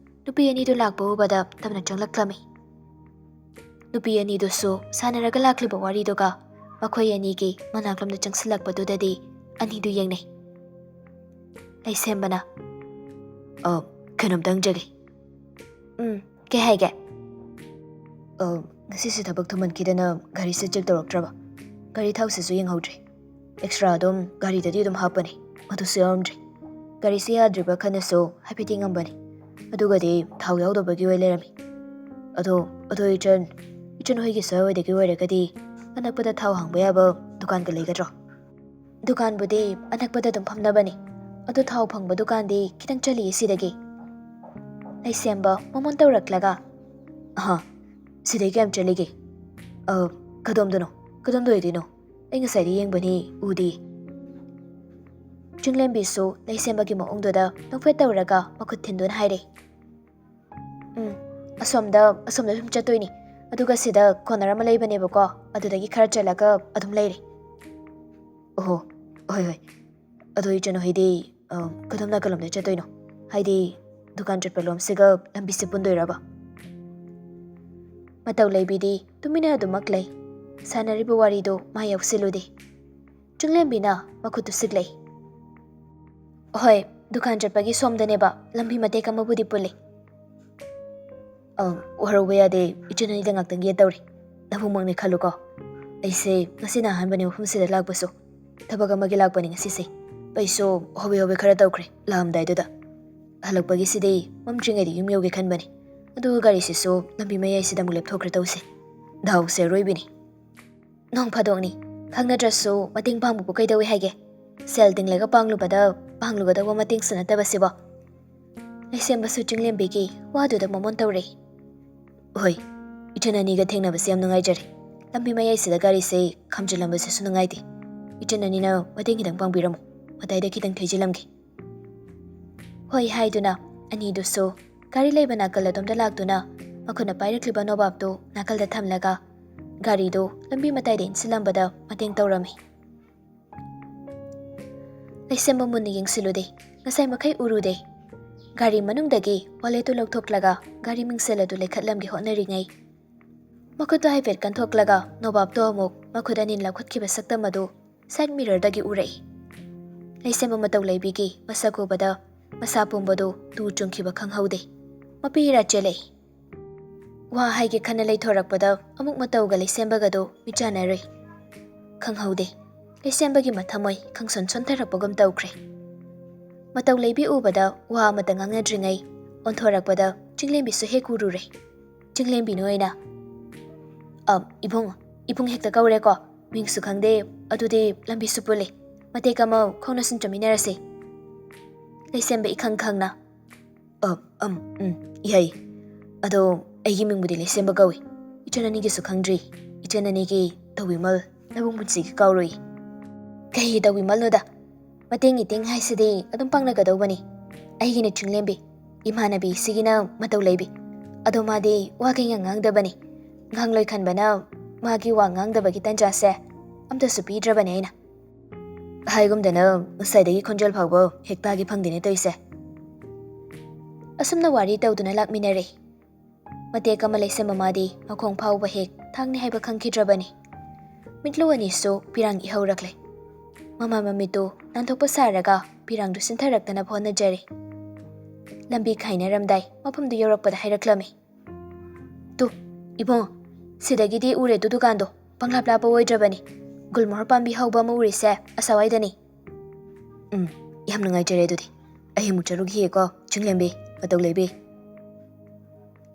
ꯅꯨꯄꯤ ꯑꯅꯤꯗꯨ ꯂꯥꯛꯄ ꯎꯕꯗ ꯇꯞꯅ ꯆꯪꯂꯛꯂꯝꯃꯤ. ꯅꯨꯄꯤ ꯑꯅꯤꯗꯨꯁꯨ ꯁꯥꯟꯅꯔꯒ ꯂꯥꯛꯂꯤꯕ ꯋꯥꯔꯤꯗꯨꯒ ꯃꯈꯣꯏ ꯑꯅꯤꯒꯤ ꯃꯅꯥꯛꯂꯣꯝꯗ ꯆꯪꯁꯤꯜꯂꯛꯄꯗꯨꯗꯗꯤ ꯑꯅꯤꯗꯨ ꯌꯦꯡꯅꯩ. ꯂꯩꯁꯦꯝꯕꯅ ꯀꯩꯅꯣꯝꯇ ꯍꯪꯖꯒꯦ. ꯀꯩ ꯍꯥꯏꯒꯦ? ꯉꯁꯤꯁꯦ ꯊꯕꯛ ꯊꯨꯃꯟꯈꯤꯗꯅ ꯒꯥꯔꯤꯁꯦ ꯆꯦꯛ ꯇꯧꯔꯛꯇ꯭ꯔꯕ. ꯒꯥꯔꯤ ꯊꯥꯎꯁꯤꯁꯨ ꯌꯦꯡꯍꯧꯗ꯭ꯔꯤ. ꯑꯦꯛꯁꯇ꯭ꯔꯥ ꯑꯗꯨꯝ ꯒꯥꯔꯤꯗꯗꯤ ꯑꯗꯨꯝ ꯍꯥꯞꯄꯅꯤ, ꯃꯗꯨꯁꯨ ꯌꯥꯎꯔꯝꯗ꯭ꯔꯤ. ꯒꯥꯔꯤꯁꯦ ꯌꯥꯗ꯭ꯔꯤꯕ ꯈꯟꯅꯁꯨ ꯍꯥꯏꯐꯦꯠ ꯌꯦꯡꯉꯝꯕꯅꯤ, ꯑꯗꯨꯒꯗꯤ ꯊꯥꯎ ꯌꯥꯎꯗꯕꯒꯤ ꯑꯣꯏ ꯂꯩꯔꯝꯃꯤ. ꯑꯗꯣ ꯏꯆꯟ ꯍꯣꯏꯒꯤ ꯁ꯭ꯋꯥꯏꯋꯥꯏꯗꯒꯤ ꯑꯣꯏꯔꯒꯗꯤ ꯑꯅꯛꯄꯗ ꯊꯥꯎ ꯍꯥꯡꯕ ꯌꯥꯕ ꯗꯨꯀꯥꯟꯒ ꯂꯩꯒꯗ꯭ꯔꯣ? ꯗꯨꯀꯥꯟꯕꯨꯗꯤ ꯑꯅꯛꯄꯗ ꯑꯗꯨꯝ ꯐꯝꯅꯕꯅꯤ, ꯑꯗꯣ ꯊꯥꯎ ꯐꯪꯕ ꯗꯨꯀꯥꯟꯗꯤ ꯈꯤꯇꯪ ꯆꯠꯂꯤꯌꯦ ꯁꯤꯗꯒꯤ. ꯂꯩꯁꯦꯝꯕ ꯃꯃꯣꯟ ꯇꯧꯔꯛꯂꯒ ꯁꯤꯗꯩ ꯀꯌꯥꯝ ꯆꯠꯂꯤꯒꯦ? ꯀꯗꯣꯝꯗꯅꯣ ꯑꯣꯏꯗꯣꯏꯅꯣ? ꯑꯩ ꯉꯁꯥꯏꯗꯤ ꯌꯦꯡꯕꯅꯤ, ꯎꯗꯦ. ꯆꯤꯡꯂꯦꯝꯕꯤꯁꯨ ꯂꯩꯁꯦꯝꯕꯒꯤ ꯃꯑꯣꯡꯗꯨꯗ ꯅꯣꯛꯐꯦꯠ ꯇꯧꯔꯒ ꯃꯈꯨꯠ ꯊꯤꯟꯗꯨꯅ ꯍꯥꯏꯔꯦ. ꯑꯁꯣꯝꯗ ꯁꯨꯝ ꯆꯠꯇꯣꯏꯅꯤ. ꯑꯗꯨꯒ ꯁꯤꯗ ꯀꯣꯅꯔ ꯑꯃ ꯂꯩꯕꯅꯦꯕꯀꯣ, ꯑꯗꯨꯗꯒꯤ ꯈꯔ ꯆꯠꯂꯒ ꯑꯗꯨꯝ ꯂꯩꯔꯦ. ꯑꯣꯍꯣ, ꯍꯣꯏ. ꯑꯗꯣ ꯏꯆꯟ ꯍꯣꯏꯗꯤ ꯀꯗꯣꯝ ꯅꯥꯀꯜꯂꯣꯝꯗ ꯆꯠꯇꯣꯏꯅꯣ? ꯍꯥꯏꯗꯤ ꯗꯨꯀꯥꯟ ꯆꯠꯄ ꯂꯣꯝꯁꯤꯒ ꯂꯝꯕꯤꯁꯦ ꯄꯨꯟꯗꯣꯏꯔꯕ? ꯃꯇꯧ ꯂꯩꯕꯤꯗꯤ ꯇꯨꯃꯤꯟꯅ ꯑꯗꯨꯃꯛ ꯂꯩ. ꯁꯥꯟꯅꯔꯤꯕ ꯋꯥꯔꯤꯗꯣ ꯃꯥ ꯌꯥꯎꯁꯤꯜꯂꯨꯗꯦ. ꯆꯤꯡꯂꯦꯝꯕꯤꯅ ꯃꯈꯨꯠꯇꯨ ꯁꯤꯛꯂꯩ. ꯍꯣꯏ, ꯗꯨꯀꯥꯟ ꯆꯠꯄꯒꯤ ꯁꯣꯝꯗꯅꯦꯕ, ꯂꯝꯕꯤ ꯃꯇꯦꯛ ꯑꯃꯕꯨꯗꯤ ꯄꯨꯜꯂꯤ. ꯋꯥꯔꯧꯕ ꯌꯥꯗꯦ, ꯏꯆꯟ ꯑꯅꯤꯗ ꯉꯥꯛꯇꯪ ꯌꯦꯠ ꯇꯧꯔꯤ. ꯅꯕꯨꯡꯃꯛꯅꯤ ꯈꯜꯂꯨꯀꯣ. ꯑꯩꯁꯦ ꯉꯁꯤꯅ ꯑꯍꯥꯟꯕꯅꯤ ꯃꯐꯝꯁꯤꯗ ꯂꯥꯛꯄꯁꯨ. ꯊꯕꯛ ꯑꯃꯒꯤ ꯂꯥꯛꯄꯅꯤ ꯉꯁꯤꯁꯦ. ꯑꯩꯁꯨ ꯍꯣꯕꯦ ꯈꯔ ꯇꯧꯈ꯭ꯔꯦ ꯂꯥꯛꯑꯝꯗꯥꯏꯗꯨꯗ. ꯍꯜꯂꯛꯄꯒꯤꯁꯤꯗꯤ ꯃꯝꯗ꯭ꯔꯤꯉꯩꯗ ꯌꯨꯝ ꯌꯧꯒꯦ ꯈꯟꯕꯅꯤ. ꯑꯗꯨꯒ ꯒꯥꯔꯤꯁꯤꯁꯨ ꯂꯝꯕꯤ ꯃꯌꯥꯏꯁꯤꯗ ꯑꯃꯨꯛ ꯂꯦꯞꯊꯣꯛꯈ꯭ꯔꯦ ꯇꯧꯁꯦ. ꯗꯥꯎꯁꯦ ꯑꯔꯣꯏꯕꯤꯅꯤ. ꯅꯣꯡ ꯐꯥꯗꯣꯛꯅꯤ, ꯈꯪꯅꯗ꯭ꯔꯁꯨ ꯃꯇꯦꯡ ꯄꯥꯡꯕꯕꯨ ꯀꯩꯗꯧꯏ ꯍꯥꯏꯒꯦ? ꯁꯦꯜ ꯇꯤꯡꯂꯒ ꯄꯥꯡꯂꯨꯒꯗꯧꯕ ꯃꯇꯦꯡꯁꯨ ꯅꯠꯇꯕ ꯁꯤꯕꯣ. ꯂꯩꯁꯦꯝꯕꯁꯨ ꯆꯤꯡꯂꯦꯝꯕꯤꯒꯤ ꯋꯥꯗꯨꯗ ꯃꯃꯣꯟ ꯇꯧꯔꯦ. ꯍꯣꯏ, ꯏꯆꯟ ꯑꯅꯤꯒ ꯊꯦꯡꯅꯕꯁꯦ ꯌꯥꯝ ꯅꯨꯡꯉꯥꯏꯖꯔꯦ. ꯂꯝꯕꯤ ꯃꯌꯥꯏꯁꯤꯗ ꯒꯥꯔꯤꯁꯦ ꯈꯥꯝꯖꯤꯜꯂꯝꯕꯁꯤꯁꯨ ꯅꯨꯡꯉꯥꯏꯇꯦ. ꯏꯆꯟ ꯑꯅꯤꯅ ꯃꯇꯦꯡ khitang ꯄꯥꯡꯕꯤꯔꯝꯃꯨ, ꯃꯇꯥꯏꯗ khitang ꯊꯩꯖꯤꯜꯂꯝꯒꯦ. ꯍꯣꯏ ꯍꯥꯏꯗꯨꯅ ꯑꯅꯤꯗꯨꯁꯨ ꯒꯥꯔꯤ ꯂꯩꯕ ꯅꯥꯀꯜ ꯑꯗꯣꯝꯗ ꯂꯥꯛꯇꯨꯅ ꯃꯈꯣꯏꯅ ꯄꯥꯏꯔꯛꯂꯤꯕ ꯅꯣꯕꯥꯞꯇꯨ ꯅꯥꯀꯜꯗ ꯊꯝꯂꯒ ꯒꯥꯔꯤꯗꯨ ꯂꯝꯕꯤ ꯃꯇꯥꯏꯗ ꯏꯟꯁꯤꯜꯂꯝꯕꯗ ꯃꯇꯦꯡ ꯇꯧꯔꯝꯃꯤ. ꯂꯩꯁꯦꯝꯕ ꯃꯨꯟꯅ ꯌꯦꯡꯁꯤꯜꯂꯨꯗꯦ, ꯉꯁꯥꯏ ꯃꯈꯩ ꯎꯔꯨꯗꯦ꯫ ꯒꯥꯔꯤ ꯃꯅꯨꯡꯗꯒꯤ ꯋꯥꯂꯦꯠꯇꯨ ꯂꯧꯊꯣꯛꯂꯒ ꯒꯥꯔꯤ ꯃꯤꯡꯁꯦꯜ ꯑꯗꯨ ꯂꯩꯈꯠꯂꯝꯒꯦ ꯍꯣꯠꯅꯔꯤꯉꯩ ꯃꯈꯨꯠꯇꯨ ꯍꯥꯏꯐꯦꯠ ꯀꯟꯊꯣꯛꯂꯒ ꯅꯣꯕꯥꯞꯇꯣ ꯑꯃꯨꯛ ꯃꯈꯨꯠ ꯑꯅꯤ ꯂꯧꯈꯠꯈꯤꯕ ꯁꯛꯇꯝ ꯑꯗꯨ ꯁꯥꯏꯗ ꯃꯤꯔꯔꯗꯒꯤ ꯎꯔꯛꯏ꯫ ꯂꯩꯁꯦꯝꯕ ꯃꯇꯧ ꯂꯩꯕꯤꯒꯤ ꯃꯁꯛ ꯎꯕꯗ ꯃꯁꯥ ꯄꯨꯝꯕꯗꯨ ꯇꯨ ꯆꯨꯡꯈꯤꯕ ꯈꯪꯍꯧꯗꯦ꯫ ꯃꯄꯤꯔꯥ ꯆꯦꯜꯂꯛꯏ꯫ ꯋꯥ ꯍꯥꯏꯒꯦ ꯈꯟꯅ ꯂꯩꯊꯣꯔꯛꯄꯗ ꯑꯃꯨꯛ ꯃꯇꯧꯒ ꯂꯩꯁꯦꯝꯕꯒꯗꯨ ꯃꯤꯆꯥꯟꯅꯔꯨꯏ꯫ ꯈꯪꯍꯧꯗꯦ, ꯂꯩꯁꯦꯝꯕꯒꯤ ꯃꯊꯃꯣꯏ ꯈꯪꯁꯣꯟ ꯁꯣꯟꯊꯔꯛꯄꯒꯨꯝ ꯇꯧꯈ꯭ꯔꯦ꯫ ꯃꯇꯧ ꯂꯩꯕꯤ ꯎꯕꯗ ꯋꯥ ꯑꯃꯇ ꯉꯥꯡꯅꯗ꯭ꯔꯤꯉꯩ ꯑꯣꯟꯊꯣꯔꯛꯄꯗ ꯆꯤꯡꯂꯦꯝꯕꯤꯁꯨ ꯍꯦꯛ ꯎꯔꯨꯔꯦ꯫ ꯆꯤꯡꯂꯦꯝꯕꯤꯅ ꯑꯣꯏꯅ ꯏꯕꯨꯡ ꯍꯦꯛꯇ ꯀꯧꯔꯦꯀꯣ, ꯃꯤꯡꯁꯨ ꯈꯪꯗꯦ, ꯑꯗꯨꯗꯤ ꯂꯝꯕꯤꯁꯨ ꯄꯨꯜꯂꯤ, ꯃꯇꯦꯛ ꯑꯃ ꯈꯣꯡꯅ ꯁꯨꯝ ꯆꯠꯃꯤꯟꯅꯔꯁꯤ꯫ ꯂꯩꯁꯦꯝꯕ ꯏꯈꯪ ꯈꯪꯅ ꯏꯍꯩ, ꯑꯗꯣ ꯑꯩꯒꯤ ꯃꯤꯡꯕꯨꯗꯤ ꯂꯩꯁꯦꯝꯕ ꯀꯧꯏ, ꯏꯆꯟ ꯑꯅꯤꯒꯤꯁꯨ ꯈꯪꯗ꯭ꯔꯤ, ꯏꯆꯟ ꯑꯅꯤꯒꯤ ꯇꯧꯕꯤꯃꯜ ꯅꯕꯨꯡ ꯄꯨꯟꯁꯤꯒꯤ ꯀꯧꯔꯨꯏ꯫ ꯀꯩ ꯇꯧꯕꯤꯃꯜꯅꯣꯗ, ꯃꯇꯦꯡ ꯏꯇꯦꯡ ꯍꯥꯏꯁꯤꯗꯤ ꯑꯗꯨꯝ ꯄꯥꯡꯅꯒꯗꯧꯕꯅꯤ꯫ ꯑꯩꯒꯤꯅ ꯆꯤꯡꯂꯦꯝꯕꯤ, ꯏꯃꯥꯟꯅꯕꯤ ꯁꯤꯒꯤꯅ ꯃꯇꯧ ꯂꯩꯕꯤ, ꯑꯗꯣ ꯃꯥꯗꯤ ꯋꯥ ꯀꯩꯉꯥ ꯉꯥꯡꯗꯕꯅꯤ꯫ ꯉꯥꯡꯂꯣꯏ ꯈꯟꯕꯅ ꯃꯥꯒꯤ ꯋꯥ ꯉꯥꯡꯗꯕꯒꯤ ꯇꯟꯖꯥꯁꯦ ꯑꯝꯇꯁꯨ ꯄꯤꯗ꯭ꯔꯕꯅꯤ ꯑꯩꯅ꯫ ꯍꯥꯏꯒꯨꯝꯗꯅ ꯉꯁꯥꯏꯗꯒꯤ ꯈꯣꯟꯖꯦꯜ ꯐꯥꯎꯕ ꯍꯦꯛ ꯇꯥꯒꯤ ꯐꯪꯗꯦꯅꯦ ꯇꯧꯏꯁꯦ꯫ ꯑꯁꯨꯝꯅ ꯋꯥꯔꯤ ꯇꯧꯗꯨꯅ ꯂꯥꯛꯃꯤꯟꯅꯔꯦ꯫ ꯃꯇꯦꯛ ꯑꯃ ꯂꯩꯁꯦꯝꯕ ꯃꯥꯗꯤ ꯃꯈꯣꯡ ꯐꯥꯎꯕ ꯍꯦꯛ ꯊꯥꯡꯅꯤ ꯍꯥꯏꯕ ꯈꯪꯈꯤꯗ꯭ꯔꯕꯅꯤ꯫ ꯃꯤꯠꯂꯨ ꯑꯅꯤꯁꯨ ꯄꯤꯔꯥꯡ ꯏꯍꯧꯔꯛꯂꯦ꯫ ꯃꯃꯥ ꯃꯃꯤꯠꯇꯨ ꯅꯥꯟꯊꯣꯛꯄ ꯁꯥꯔꯒ ꯄꯤꯔꯥꯡꯗꯨ ꯁꯤꯟꯊꯔꯛꯇꯅꯕ ꯍꯣꯠꯅꯖꯔꯦ꯫ ꯂꯝꯕꯤ ꯈꯥꯏꯅꯔꯝꯗꯥꯏ ꯃꯐꯝꯗꯨ ꯌꯧꯔꯛꯄꯗ ꯍꯥꯏꯔꯛꯂꯝꯃꯤ꯫ ꯇꯨ ꯏꯕꯨꯡ, ꯁꯤꯗꯒꯤꯗꯤ ꯎꯔꯦ ꯗꯨ ꯗꯨꯀꯥꯟꯗꯣ, ꯄꯪꯂꯥꯞ ꯂꯥꯞꯄ ꯑꯣꯏꯗ꯭ꯔꯕꯅꯤ꯫ ꯒꯨꯜꯃꯣꯍꯣꯔ ꯄꯥꯝꯕꯤ ꯍꯧꯕ ꯑꯃ ꯎꯔꯤꯁꯦ ꯑꯁꯥꯋꯥꯏꯗꯅꯤ꯫ ꯌꯥꯝ ꯅꯨꯡꯉꯥꯏꯖꯔꯦ ꯑꯗꯨꯗꯤ, ꯑꯩ ꯑꯃꯨꯛ ꯆꯠꯂꯨꯈꯤꯒꯦꯀꯣ ꯆꯤꯡꯂꯦꯝꯕꯤ, ꯃꯇꯧ ꯂꯩꯕꯤ꯫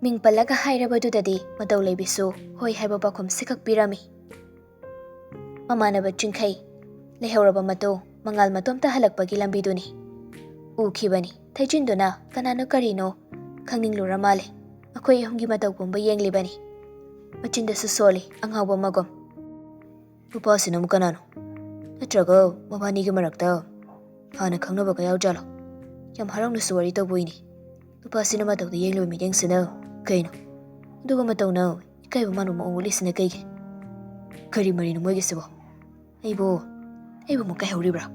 ꯃꯤꯡ ꯄꯜꯂꯒ ꯍꯥꯏꯔꯕꯗꯨꯗꯗꯤ ꯃꯇꯧ ꯂꯩꯕꯤꯁꯨ ꯍꯣꯏ ꯍꯥꯏꯕ ꯄꯥꯎꯈꯨꯝ ꯁꯤꯈꯛ ꯄꯤꯔꯝꯃꯤ꯫ ꯃꯃꯥꯟꯅꯕ ꯆꯤꯡꯈꯩ ꯂꯩꯍꯧꯔꯕ ꯃꯇꯨꯡ ꯃꯉꯥꯜ ꯃꯇꯣꯝꯇ ꯍꯜꯂꯛꯄꯒꯤ ꯂꯝꯕꯤꯗꯨꯅꯤ꯫ ꯎꯈꯤꯕꯅꯤ ꯊꯩꯖꯤꯟꯗꯨꯅ ꯀꯅꯥꯅꯣ ꯀꯔꯤꯅꯣ ꯈꯪꯅꯤꯡꯂꯨꯔ ꯃꯥꯜꯂꯦ꯫ ꯑꯩꯈꯣꯏ ꯑꯍꯨꯝꯒꯤ ꯃꯇꯧ ꯄꯨꯝꯕ ꯌꯦꯡꯂꯤꯕꯅꯤ꯫ ꯃꯆꯤꯟꯗꯁꯨ ꯁꯣꯜꯂꯤ ꯑꯉꯥꯎꯕ ꯑꯃꯒꯨꯝ꯫ ꯅꯨꯄꯥꯁꯤꯅ ꯑꯃꯨꯛ ꯀꯅꯥꯅꯣ? ꯅꯠꯇ꯭ꯔꯒ ꯃꯕꯥꯅꯤꯒꯤ ꯃꯔꯛꯇ ꯍꯥꯟꯅ ꯈꯪꯅꯕꯒ ꯌꯥꯎꯖꯥꯠꯂꯣ? ꯌꯥꯝ ꯍꯔꯥꯎꯅꯁꯨ ꯋꯥꯔꯤ ꯇꯧꯕꯣꯏꯅꯤ꯫ ꯅꯨꯄꯥꯁꯤꯅ ꯃꯇꯧꯗ ꯌꯦꯡꯂꯤꯕ ꯃꯤꯠꯌꯦꯡꯁꯤꯅ ꯀꯩꯅꯣ? ꯑꯗꯨꯒ ꯃꯇꯧꯅ ꯏꯀꯥꯏꯕ ꯃꯥꯟꯕ ꯃꯑꯣꯡ ꯎꯠꯂꯤꯁꯤꯅ ꯀꯩꯒꯤ? ꯀꯔꯤ ꯃꯔꯤꯅꯣ ꯃꯣꯏꯒꯤꯁꯤꯕꯣ? ꯑꯩꯕꯨ ꯑꯃꯨꯛ ꯀꯥꯏꯍꯧꯔꯤꯕ꯭ꯔꯥ?